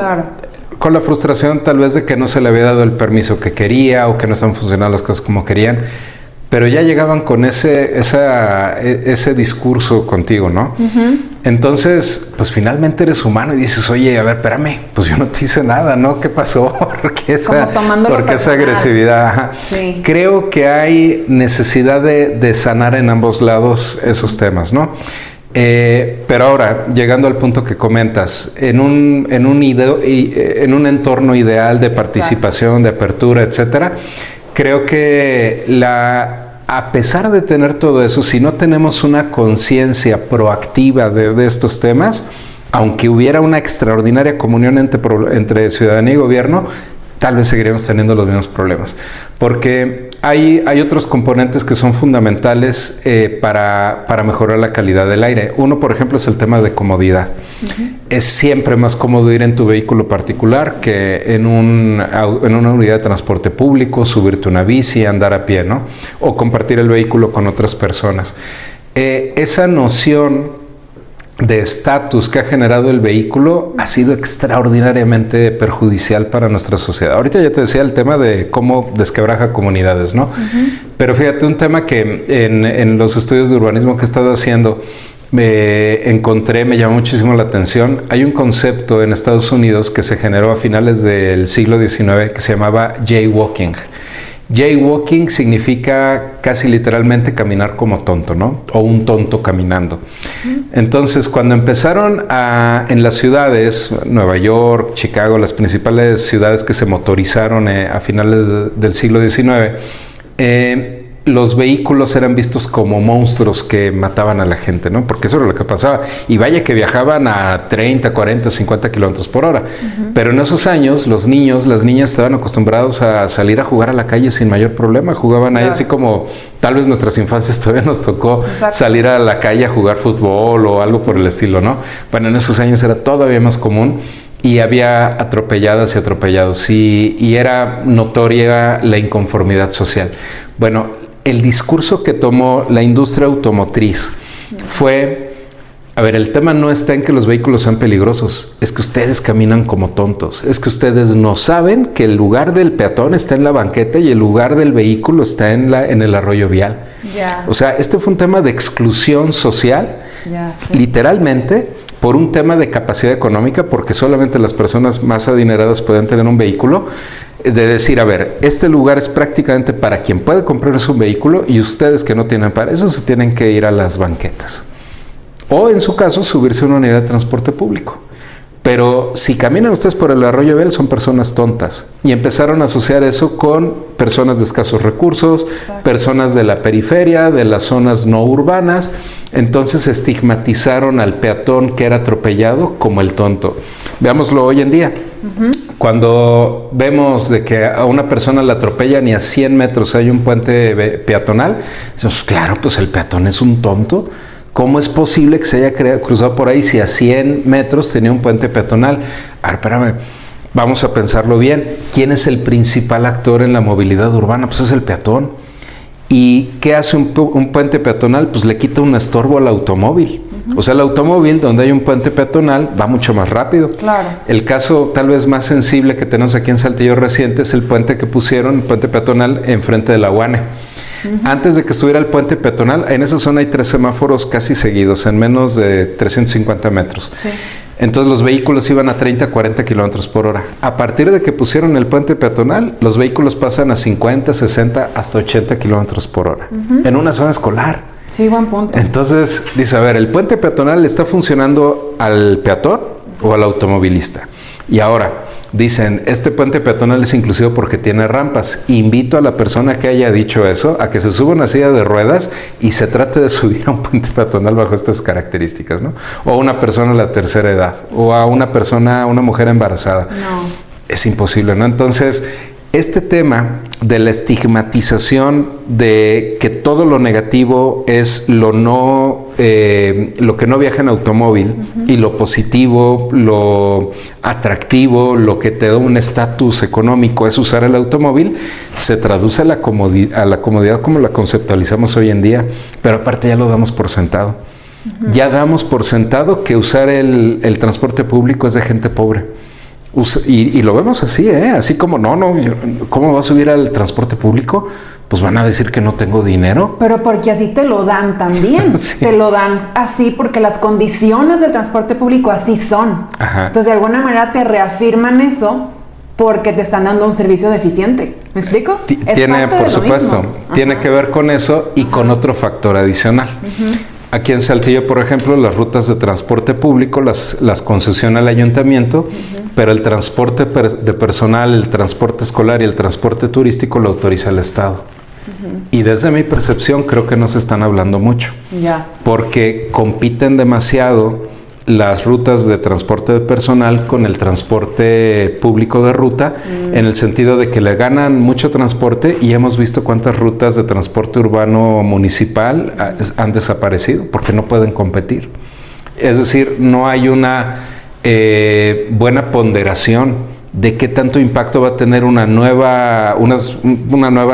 con la frustración tal vez de que no se le había dado el permiso que quería o que no están funcionando las cosas como querían, pero ya llegaban con ese discurso contigo, ¿no? Entonces, pues finalmente eres humano y dices, oye, a ver, espérame, pues yo no te hice nada, ¿no? ¿Qué pasó? ¿Por qué esa agresividad? Sí. Creo que hay necesidad de sanar en ambos lados esos temas, ¿no? Pero ahora, llegando al punto que comentas, en un entorno ideal de participación, de apertura, etcétera, creo que a pesar de tener todo eso, si no tenemos una conciencia proactiva de estos temas, aunque hubiera una extraordinaria comunión entre ciudadanía y gobierno, tal vez seguiríamos teniendo los mismos problemas. Porque hay otros componentes que son fundamentales para mejorar la calidad del aire. Uno, por ejemplo, es el tema de comodidad. Es siempre más cómodo ir en tu vehículo particular que en una unidad de transporte público, subirte una bici, andar a pie, ¿no? O compartir el vehículo con otras personas. Esa noción de estatus que ha generado el vehículo ha sido extraordinariamente perjudicial para nuestra sociedad. Ahorita ya te decía el tema de cómo desquebraja comunidades, ¿no? Pero fíjate, un tema que en los estudios de urbanismo que he estado haciendo me llamó muchísimo la atención. Hay un concepto en Estados Unidos que se generó a finales del siglo XIX que se llamaba jaywalking. Jaywalking significa casi literalmente caminar como tonto, ¿no? O un tonto caminando. Entonces, cuando empezaron en las ciudades, Nueva York, Chicago, las principales ciudades que se motorizaron a finales del siglo XIX, los vehículos eran vistos como monstruos que mataban a la gente, ¿no? Porque eso era lo que pasaba. Y vaya que viajaban a 30, 40, 50 kilómetros por hora. Pero en esos años, los niños, las niñas estaban acostumbrados a salir a jugar a la calle sin mayor problema. Jugaban ahí así como tal vez nuestras infancias todavía nos tocó salir a la calle a jugar fútbol o algo por el estilo, ¿no? Bueno, en esos años era todavía más común. Y había atropelladas y atropellados. Y era notoria la inconformidad social. Bueno, el discurso que tomó la industria automotriz fue, a ver, el tema no está en que los vehículos sean peligrosos, es que ustedes caminan como tontos, es que ustedes no saben que el lugar del peatón está en la banqueta y el lugar del vehículo está en el arroyo vial. O sea, este fue un tema de exclusión social, literalmente, por un tema de capacidad económica, porque solamente las personas más adineradas pueden tener un vehículo, de decir, a ver, este lugar es prácticamente para quien puede comprarse un vehículo y ustedes que no tienen para eso se tienen que ir a las banquetas. O en su caso, subirse a una unidad de transporte público. Pero si caminan ustedes por el arroyo vial, son personas tontas. Y empezaron a asociar eso con personas de escasos recursos, personas de la periferia, de las zonas no urbanas. Entonces estigmatizaron al peatón que era atropellado como el tonto. Veámoslo hoy en día. Cuando vemos de que a una persona la atropellan y a 100 metros hay un puente peatonal, decimos, claro, pues el peatón es un tonto. ¿Cómo es posible que se haya cruzado por ahí si a 100 metros tenía un puente peatonal? A ver, espérame, vamos a pensarlo bien. ¿Quién es el principal actor en la movilidad urbana? Pues es el peatón. ¿Y qué hace un puente peatonal? Pues le quita un estorbo al automóvil. O sea, el automóvil, donde hay un puente peatonal, va mucho más rápido. Claro. El caso tal vez más sensible que tenemos aquí en Saltillo reciente es el puente que pusieron, el puente peatonal, enfrente de la UANE. Antes de que estuviera el puente peatonal, en esa zona hay 3 semáforos casi seguidos, en menos de 350 metros. Entonces los vehículos iban a 30, 40 kilómetros por hora. A partir de que pusieron el puente peatonal, los vehículos pasan a 50, 60, hasta 80 kilómetros por hora. En una zona escolar. Sí, buen punto. Entonces, dice, a ver, ¿el puente peatonal le está funcionando al peatón o al automovilista? Y ahora, dicen, este puente peatonal es inclusivo porque tiene rampas. Invito a la persona que haya dicho eso a que se suba a una silla de ruedas y se trate de subir a un puente peatonal bajo estas características, ¿no? O a una persona de la tercera edad, o a una mujer embarazada. No. Es imposible, ¿no? Entonces, este tema de la estigmatización de que todo lo negativo es lo que no viaja en automóvil, y lo positivo, lo atractivo, lo que te da un estatus económico es usar el automóvil, se traduce a la comodidad como la conceptualizamos hoy en día, pero aparte ya lo damos por sentado. Ya damos por sentado que usar el transporte público es de gente pobre. Y lo vemos así, así como, ¿cómo va a subir al transporte público? Pues van a decir que no tengo dinero. Pero porque así te lo dan también. Sí. Te lo dan así porque las condiciones del transporte público así son. Ajá. Entonces, de alguna manera te reafirman eso porque te están dando un servicio deficiente. ¿Me explico? Tiene, por supuesto, tiene que ver con eso y con otro factor adicional. Aquí en Saltillo, por ejemplo, las rutas de transporte público las concesiona el ayuntamiento, pero el transporte de personal, el transporte escolar y el transporte turístico lo autoriza el Estado. Y desde mi percepción creo que no se están hablando mucho, porque compiten demasiado las rutas de transporte de personal con el transporte público de ruta, en el sentido de que le ganan mucho transporte, y hemos visto cuántas rutas de transporte urbano municipal han desaparecido porque no pueden competir. Es decir, no hay una buena ponderación de qué tanto impacto va a tener una nueva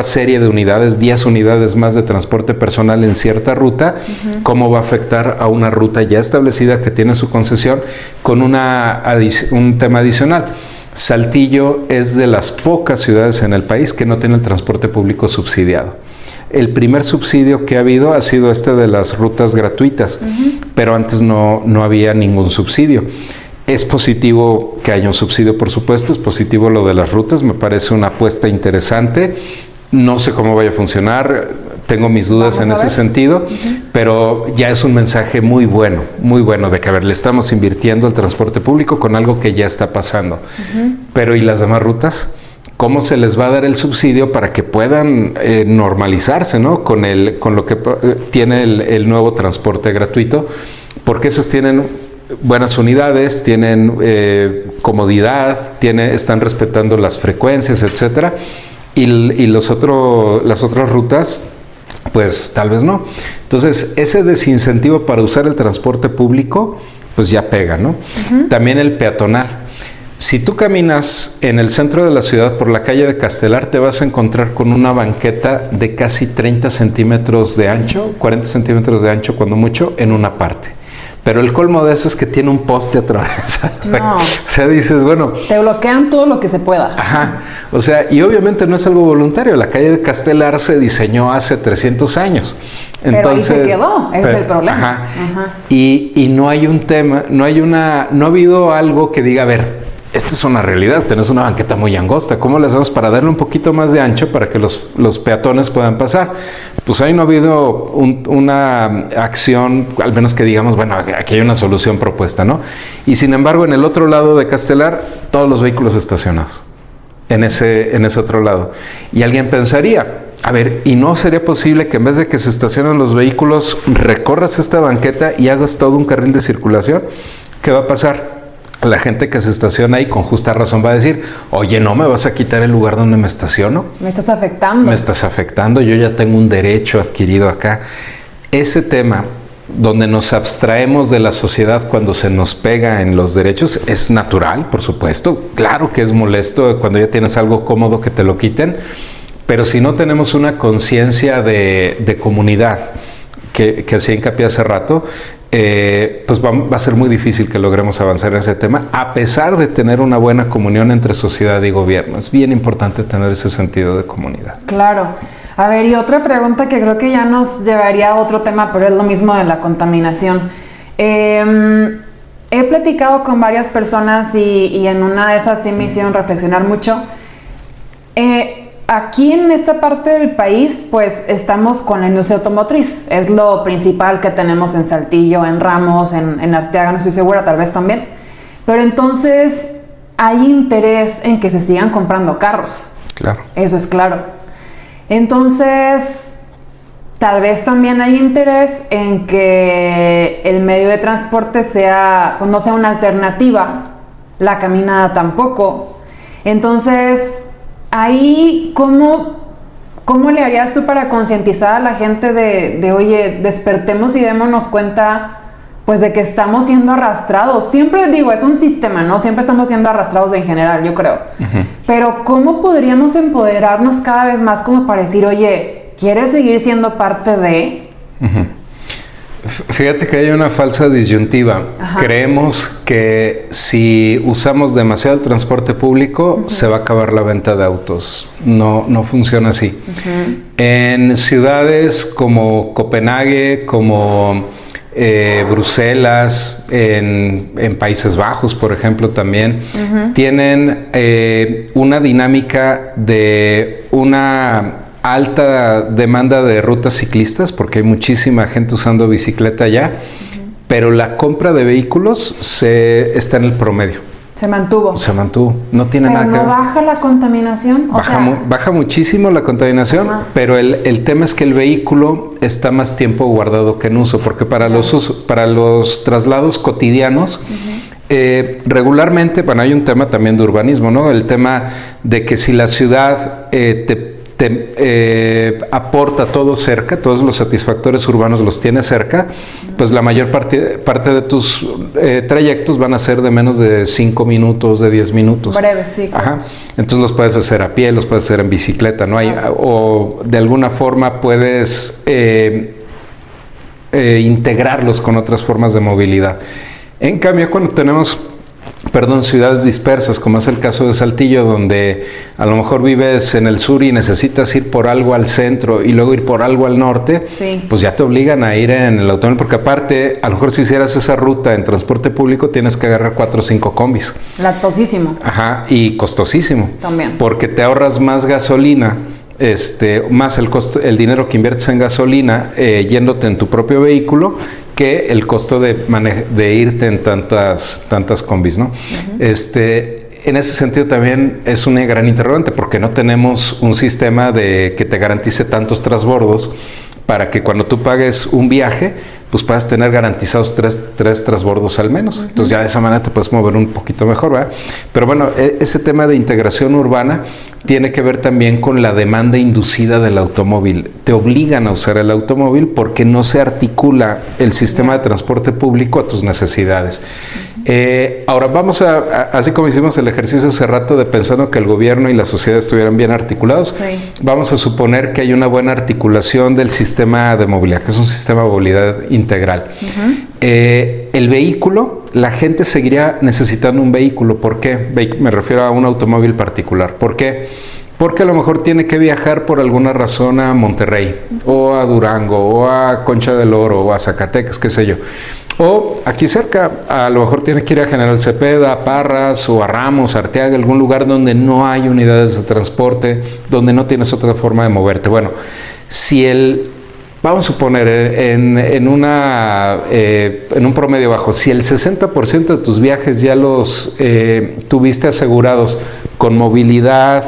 serie de unidades, 10 unidades más de transporte personal en cierta ruta, cómo va a afectar a una ruta ya establecida que tiene su concesión, con un tema adicional. Saltillo es de las pocas ciudades en el país que no tiene el transporte público subsidiado. El primer subsidio que ha habido ha sido este de las rutas gratuitas, pero antes no había ningún subsidio. Es positivo que haya un subsidio, por supuesto, es positivo lo de las rutas, me parece una apuesta interesante. No sé cómo vaya a funcionar, tengo mis dudas en ese sentido, pero ya es un mensaje muy bueno de que, a ver, le estamos invirtiendo al transporte público con algo que ya está pasando. Pero ¿y las demás rutas? ¿Cómo se les va a dar el subsidio para que puedan normalizarse, ¿no? con lo que tiene el nuevo transporte gratuito? Porque esos tienen buenas unidades, tienen comodidad, están respetando las frecuencias, etcétera, y las otras rutas, pues tal vez no. Entonces, ese desincentivo para usar el transporte público, pues ya pega, ¿no? También el peatonal. Si tú caminas en el centro de la ciudad por la calle de Castelar, te vas a encontrar con una banqueta de casi 30 centímetros de ancho, 40 centímetros de ancho cuando mucho, en una parte. Pero el colmo de eso es que tiene un poste atravesado. No. O sea, dices, bueno... Te bloquean todo lo que se pueda. Ajá. O sea, y obviamente no es algo voluntario. La calle de Castelar se diseñó hace 300 años. Entonces, pero ahí se quedó. Ese es el problema. Y no hay un tema, no ha habido algo que diga, a ver, esta es una realidad, tenés una banqueta muy angosta, ¿cómo le hacemos para darle un poquito más de ancho para que los peatones puedan pasar? Pues ahí no ha habido una acción, al menos que digamos, bueno, aquí hay una solución propuesta, ¿no? Y sin embargo, en el otro lado de Castelar, todos los vehículos estacionados, en ese otro lado. Y alguien pensaría, a ver, ¿y no sería posible que en vez de que se estacionen los vehículos, recorras esta banqueta y hagas todo un carril de circulación? ¿Qué va a pasar? La gente que se estaciona ahí con justa razón va a decir, oye, no me vas a quitar el lugar donde me estaciono. Me estás afectando. Me estás afectando, yo ya tengo un derecho adquirido acá. Ese tema donde nos abstraemos de la sociedad cuando se nos pega en los derechos es natural, por supuesto. Claro que es molesto cuando ya tienes algo cómodo que te lo quiten, pero si no tenemos una conciencia de comunidad, que hacía hincapié hace rato, pues va a ser muy difícil que logremos avanzar en ese tema, a pesar de tener una buena comunión entre sociedad y gobierno. Es bien importante tener ese sentido de comunidad. Claro. A ver, y otra pregunta que creo que ya nos llevaría a otro tema, pero es lo mismo de la contaminación. He platicado con varias personas y en una de esas sí me hicieron reflexionar mucho. aquí en esta parte del país, pues estamos con la industria automotriz. Es lo principal que tenemos en Saltillo, en Ramos, en Arteaga, no estoy segura, tal vez también. Pero entonces hay interés en que se sigan comprando carros. Claro. Eso es claro. Entonces, tal vez también hay interés en que el medio de transporte sea, pues no sea una alternativa, la caminada tampoco. Entonces, ahí, ¿cómo le harías tú para concientizar a la gente de oye, despertemos y démonos cuenta, pues, de que estamos siendo arrastrados? Siempre digo, es un sistema, ¿no? Siempre estamos siendo arrastrados en general, yo creo. Pero, ¿cómo podríamos empoderarnos cada vez más como para decir, oye, ¿quieres seguir siendo parte de...? Fíjate que hay una falsa disyuntiva. Creemos que si usamos demasiado el transporte público, se va a acabar la venta de autos. No funciona así. En ciudades como Copenhague, como Bruselas, en Países Bajos, por ejemplo, también, tienen una dinámica de una alta demanda de rutas ciclistas, porque hay muchísima gente usando bicicleta allá, pero la compra de vehículos está en el promedio. Se mantuvo. No tiene nada que ver. ¿Pero no baja la contaminación? Baja muchísimo la contaminación, pero el tema es que el vehículo está más tiempo guardado que en uso, porque para los traslados cotidianos, regularmente, bueno, hay un tema también de urbanismo, ¿no? El tema de que si la ciudad te aporta todo cerca, todos los satisfactores urbanos los tienes cerca, pues la mayor parte de tus trayectos van a ser de menos de 5 minutos, de 10 minutos. Breves, sí. Entonces los puedes hacer a pie, los puedes hacer en bicicleta, ¿no? O de alguna forma puedes integrarlos con otras formas de movilidad. En cambio, cuando tenemos ciudades dispersas, como es el caso de Saltillo, donde a lo mejor vives en el sur y necesitas ir por algo al centro y luego ir por algo al norte, pues ya te obligan a ir en el automóvil, porque aparte, a lo mejor si hicieras esa ruta en transporte público, tienes que agarrar 4 o 5 combis. Lactosísimo. Y costosísimo. También. Porque te ahorras más gasolina, más el dinero que inviertes en gasolina yéndote en tu propio vehículo, que el costo de irte en tantas combis, ¿no? En ese sentido también es una gran interrogante, porque no tenemos un sistema que te garantice tantos transbordos para que cuando tú pagues un viaje, pues puedas tener garantizados tres transbordos al menos. Entonces ya de esa manera te puedes mover un poquito mejor, ¿verdad? Pero bueno, ese tema de integración urbana tiene que ver también con la demanda inducida del automóvil. Te obligan a usar el automóvil porque no se articula el sistema de transporte público a tus necesidades. Ahora vamos así como hicimos el ejercicio hace rato de pensando que el gobierno y la sociedad estuvieran bien articulados, vamos a suponer que hay una buena articulación del sistema de movilidad, que es un sistema de movilidad integral. El vehículo, la gente seguiría necesitando un vehículo. ¿Por qué? Me refiero a un automóvil particular. ¿Por qué? Porque a lo mejor tiene que viajar por alguna razón a Monterrey, o a Durango, o a Concha del Oro, o a Zacatecas, qué sé yo. O aquí cerca, a lo mejor tiene que ir a General Cepeda, a Parras, o a Ramos, a Arteaga, algún lugar donde no hay unidades de transporte, donde no tienes otra forma de moverte. Bueno, vamos a suponer, en un promedio bajo, si el 60% de tus viajes ya los tuviste asegurados con movilidad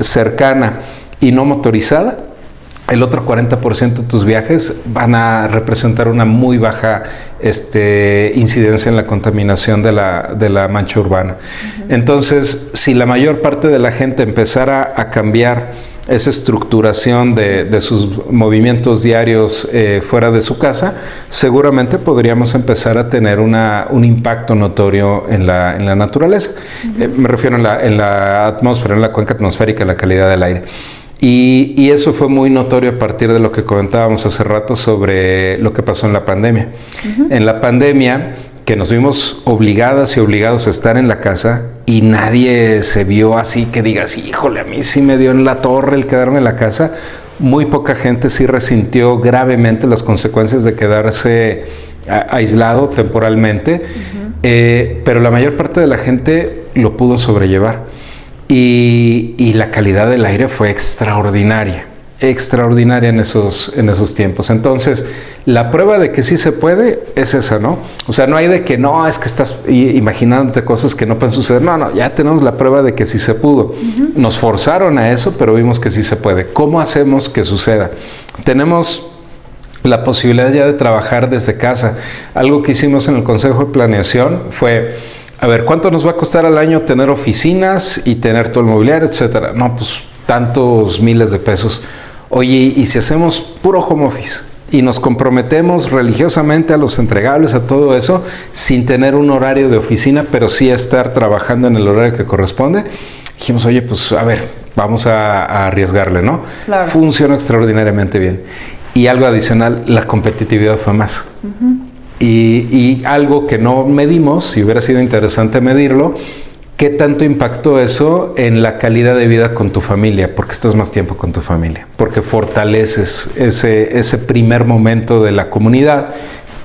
cercana y no motorizada, el otro 40% de tus viajes van a representar una muy baja incidencia en la contaminación de la mancha urbana. Entonces, si la mayor parte de la gente empezara a cambiar esa estructuración de sus movimientos diarios fuera de su casa, seguramente podríamos empezar a tener un impacto notorio en la naturaleza. Me refiero en la atmósfera, en la cuenca atmosférica, en la calidad del aire. Y eso fue muy notorio a partir de lo que comentábamos hace rato sobre lo que pasó en la pandemia. En la pandemia, que nos vimos obligadas y obligados a estar en la casa, y nadie se vio así que digas, híjole, a mí sí me dio en la torre el quedarme en la casa. Muy poca gente sí resintió gravemente las consecuencias de quedarse aislado temporalmente, pero la mayor parte de la gente lo pudo sobrellevar. y la calidad del aire fue extraordinaria en esos tiempos. Entonces, la prueba de que sí se puede es esa, ¿no? O sea, no hay de que no, es que estás imaginándote cosas que no pueden suceder. No, ya tenemos la prueba de que sí se pudo. Nos forzaron a eso, pero vimos que sí se puede. ¿Cómo hacemos que suceda? Tenemos la posibilidad ya de trabajar desde casa. Algo que hicimos en el Consejo de Planeación fue, a ver, ¿cuánto nos va a costar al año tener oficinas y tener todo el mobiliario, etcétera? No, pues tantos miles de pesos. Oye, ¿y si hacemos puro home office y nos comprometemos religiosamente a los entregables, a todo eso, sin tener un horario de oficina, pero sí estar trabajando en el horario que corresponde? Dijimos, oye, pues a ver, vamos a arriesgarle, ¿no? Claro. Funcionó extraordinariamente bien. Y algo adicional, la competitividad fue más. Y algo que no medimos, si hubiera sido interesante medirlo, ¿qué tanto impactó eso en la calidad de vida con tu familia? Porque estás más tiempo con tu familia, porque fortaleces ese primer momento de la comunidad,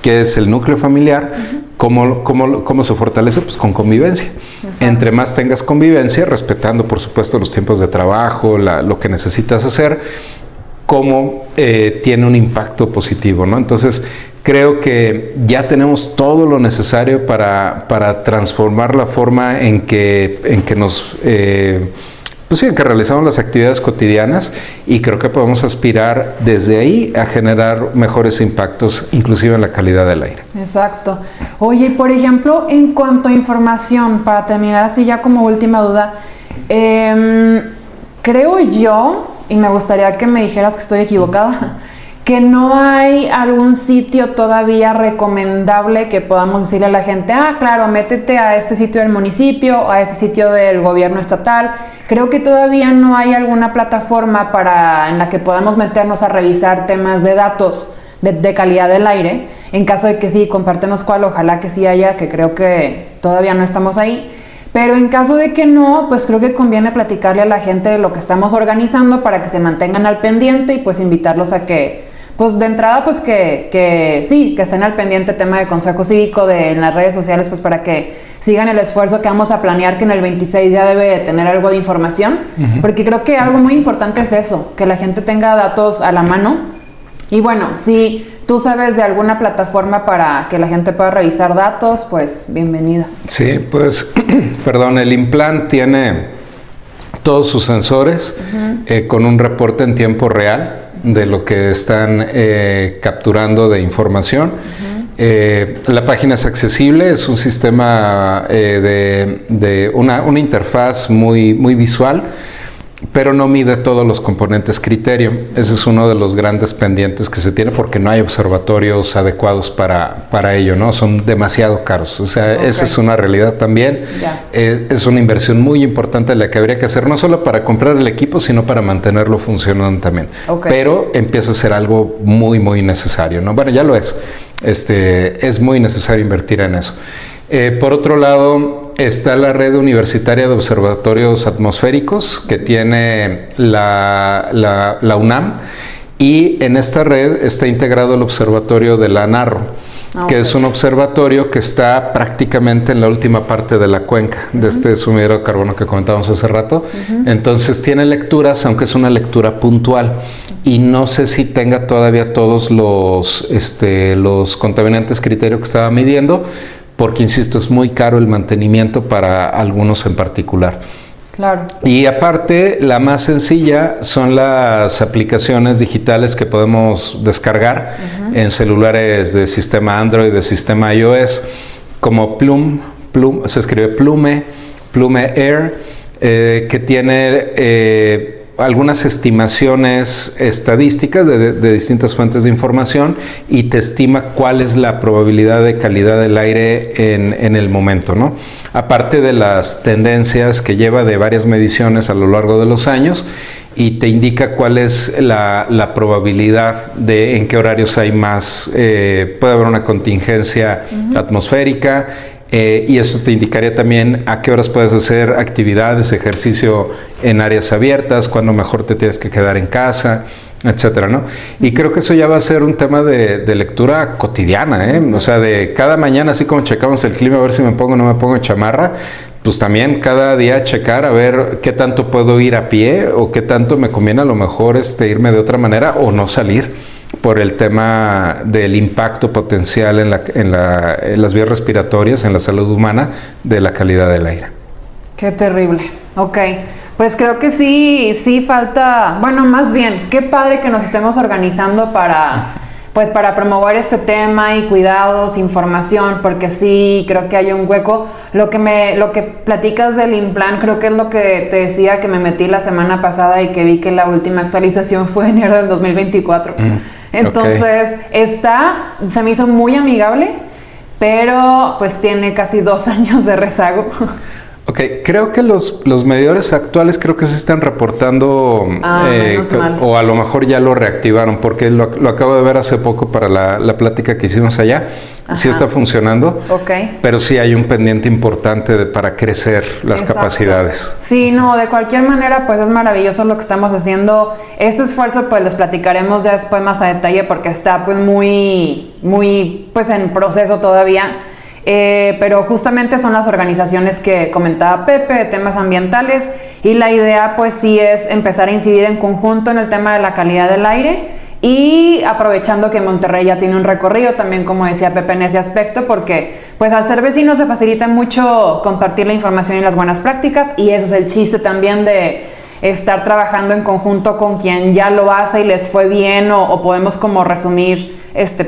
que es el núcleo familiar. ¿Cómo se fortalece? Pues con convivencia. Exacto. Entre más tengas convivencia, respetando por supuesto los tiempos de trabajo, lo que necesitas hacer, cómo tiene un impacto positivo, ¿no? Entonces, creo que ya tenemos todo lo necesario para transformar la forma en que nos pues sí, en que realizamos las actividades cotidianas, y creo que podemos aspirar desde ahí a generar mejores impactos, inclusive en la calidad del aire. Exacto. Oye, por ejemplo, en cuanto a información, para terminar así ya como última duda, creo yo, y me gustaría que me dijeras que estoy equivocada, que no hay algún sitio todavía recomendable que podamos decirle a la gente, claro, métete a este sitio del municipio o a este sitio del gobierno estatal. Creo que todavía no hay alguna plataforma en la que podamos meternos a revisar temas de datos de calidad del aire. En caso de que sí, compártenos cuál, ojalá que sí haya, que creo que todavía no estamos ahí. Pero en caso de que no, pues creo que conviene platicarle a la gente de lo que estamos organizando para que se mantengan al pendiente, y pues invitarlos a que, pues de entrada, pues que sí, que estén al pendiente tema de Consejo Cívico en las redes sociales, pues para que sigan el esfuerzo que vamos a planear, que en el 26 ya debe tener algo de información, porque creo que algo muy importante es eso, que la gente tenga datos a la mano. Y bueno, si tú sabes de alguna plataforma para que la gente pueda revisar datos, pues bienvenida. Sí, pues, perdón, el Implant tiene todos sus sensores con un reporte en tiempo real de lo que están capturando de información. La página es accesible, es un sistema de una interfaz muy visual, pero no mide todos los componentes criterio. Ese es uno de los grandes pendientes que se tiene, porque no hay observatorios adecuados para ello, ¿no? Son demasiado caros. O sea, esa es una realidad también. Es una inversión muy importante la que habría que hacer, no solo para comprar el equipo, sino para mantenerlo funcionando también. Pero empieza a ser algo muy necesario, ¿no? Bueno, ya lo es. Es muy necesario invertir en eso. Por otro lado, está la red universitaria de observatorios atmosféricos que tiene la UNAM, y en esta red está integrado el observatorio de la Narro, que es un observatorio que está prácticamente en la última parte de la cuenca de este sumidero de carbono que comentábamos hace rato. Entonces tiene lecturas, aunque es una lectura puntual, y no sé si tenga todavía todos los contaminantes criterio que estaba midiendo, porque, insisto, es muy caro el mantenimiento para algunos en particular. Claro. Y aparte, la más sencilla son las aplicaciones digitales que podemos descargar en celulares de sistema Android, de sistema iOS, como Plume, se escribe Plume Air, que tiene algunas estimaciones estadísticas de distintas fuentes de información, y te estima cuál es la probabilidad de calidad del aire en el momento, ¿no? Aparte de las tendencias que lleva de varias mediciones a lo largo de los años, y te indica cuál es la probabilidad de en qué horarios hay más, puede haber una contingencia atmosférica, y eso te indicaría también a qué horas puedes hacer actividades, ejercicio en áreas abiertas, cuándo mejor te tienes que quedar en casa, etcétera, ¿no? Y creo que eso ya va a ser un tema de lectura cotidiana, ¿eh? O sea, de cada mañana, así como checamos el clima, a ver si me pongo o no me pongo chamarra, pues también cada día checar a ver qué tanto puedo ir a pie o qué tanto me conviene a lo mejor irme de otra manera o no salir por el tema del impacto potencial en las vías respiratorias, en la salud humana, de la calidad del aire. Qué terrible. Ok, pues creo que sí falta, bueno, más bien, qué padre que nos estemos organizando para promover este tema y cuidados, información, porque sí creo que hay un hueco. Lo que platicas del Implan, creo que es lo que te decía que me metí la semana pasada y que vi que la última actualización fue enero del 2024. Entonces, se me hizo muy amigable, pero pues tiene casi 2 años de rezago. Ok, creo que los medidores actuales creo que se están reportando o a lo mejor ya lo reactivaron, porque lo acabo de ver hace poco para la plática que hicimos allá. Ajá. Sí está funcionando, pero sí hay un pendiente importante para crecer las capacidades. Sí, no, de cualquier manera pues es maravilloso lo que estamos haciendo. Este esfuerzo pues les platicaremos ya después más a detalle porque está pues muy pues en proceso todavía. Pero justamente son las organizaciones que comentaba Pepe de temas ambientales y la idea pues sí es empezar a incidir en conjunto en el tema de la calidad del aire y aprovechando que Monterrey ya tiene un recorrido también, como decía Pepe, en ese aspecto, porque pues al ser vecinos se facilita mucho compartir la información y las buenas prácticas, y ese es el chiste también de estar trabajando en conjunto con quien ya lo hace y les fue bien, o podemos como resumir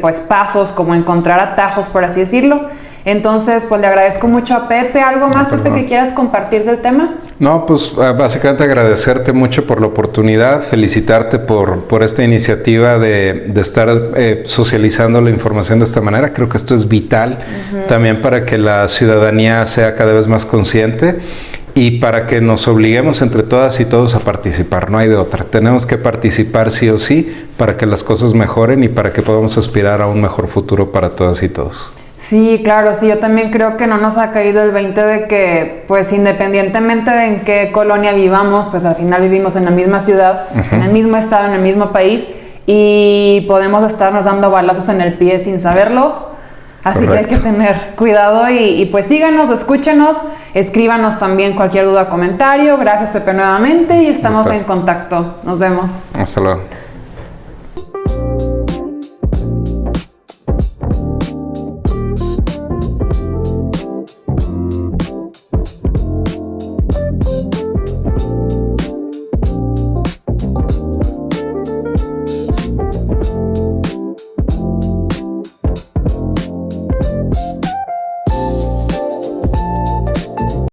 pues pasos, como encontrar atajos, por así decirlo. Entonces, pues le agradezco mucho a Pepe. ¿Algo más, Pepe, que quieras compartir del tema? No, pues básicamente agradecerte mucho por la oportunidad, felicitarte por esta iniciativa de estar socializando la información de esta manera. Creo que esto es vital también para que la ciudadanía sea cada vez más consciente y para que nos obliguemos entre todas y todos a participar. No hay de otra. Tenemos que participar sí o sí para que las cosas mejoren y para que podamos aspirar a un mejor futuro para todas y todos. Sí, claro, sí, yo también creo que no nos ha caído el 20 de que, pues independientemente de en qué colonia vivamos, pues al final vivimos en la misma ciudad, en el mismo estado, en el mismo país, y podemos estarnos dando balazos en el pie sin saberlo. Así Correcto. Que hay que tener cuidado y pues síganos, escúchenos, escríbanos también cualquier duda o comentario. Gracias, Pepe, nuevamente, y estamos en contacto. Nos vemos. Hasta luego.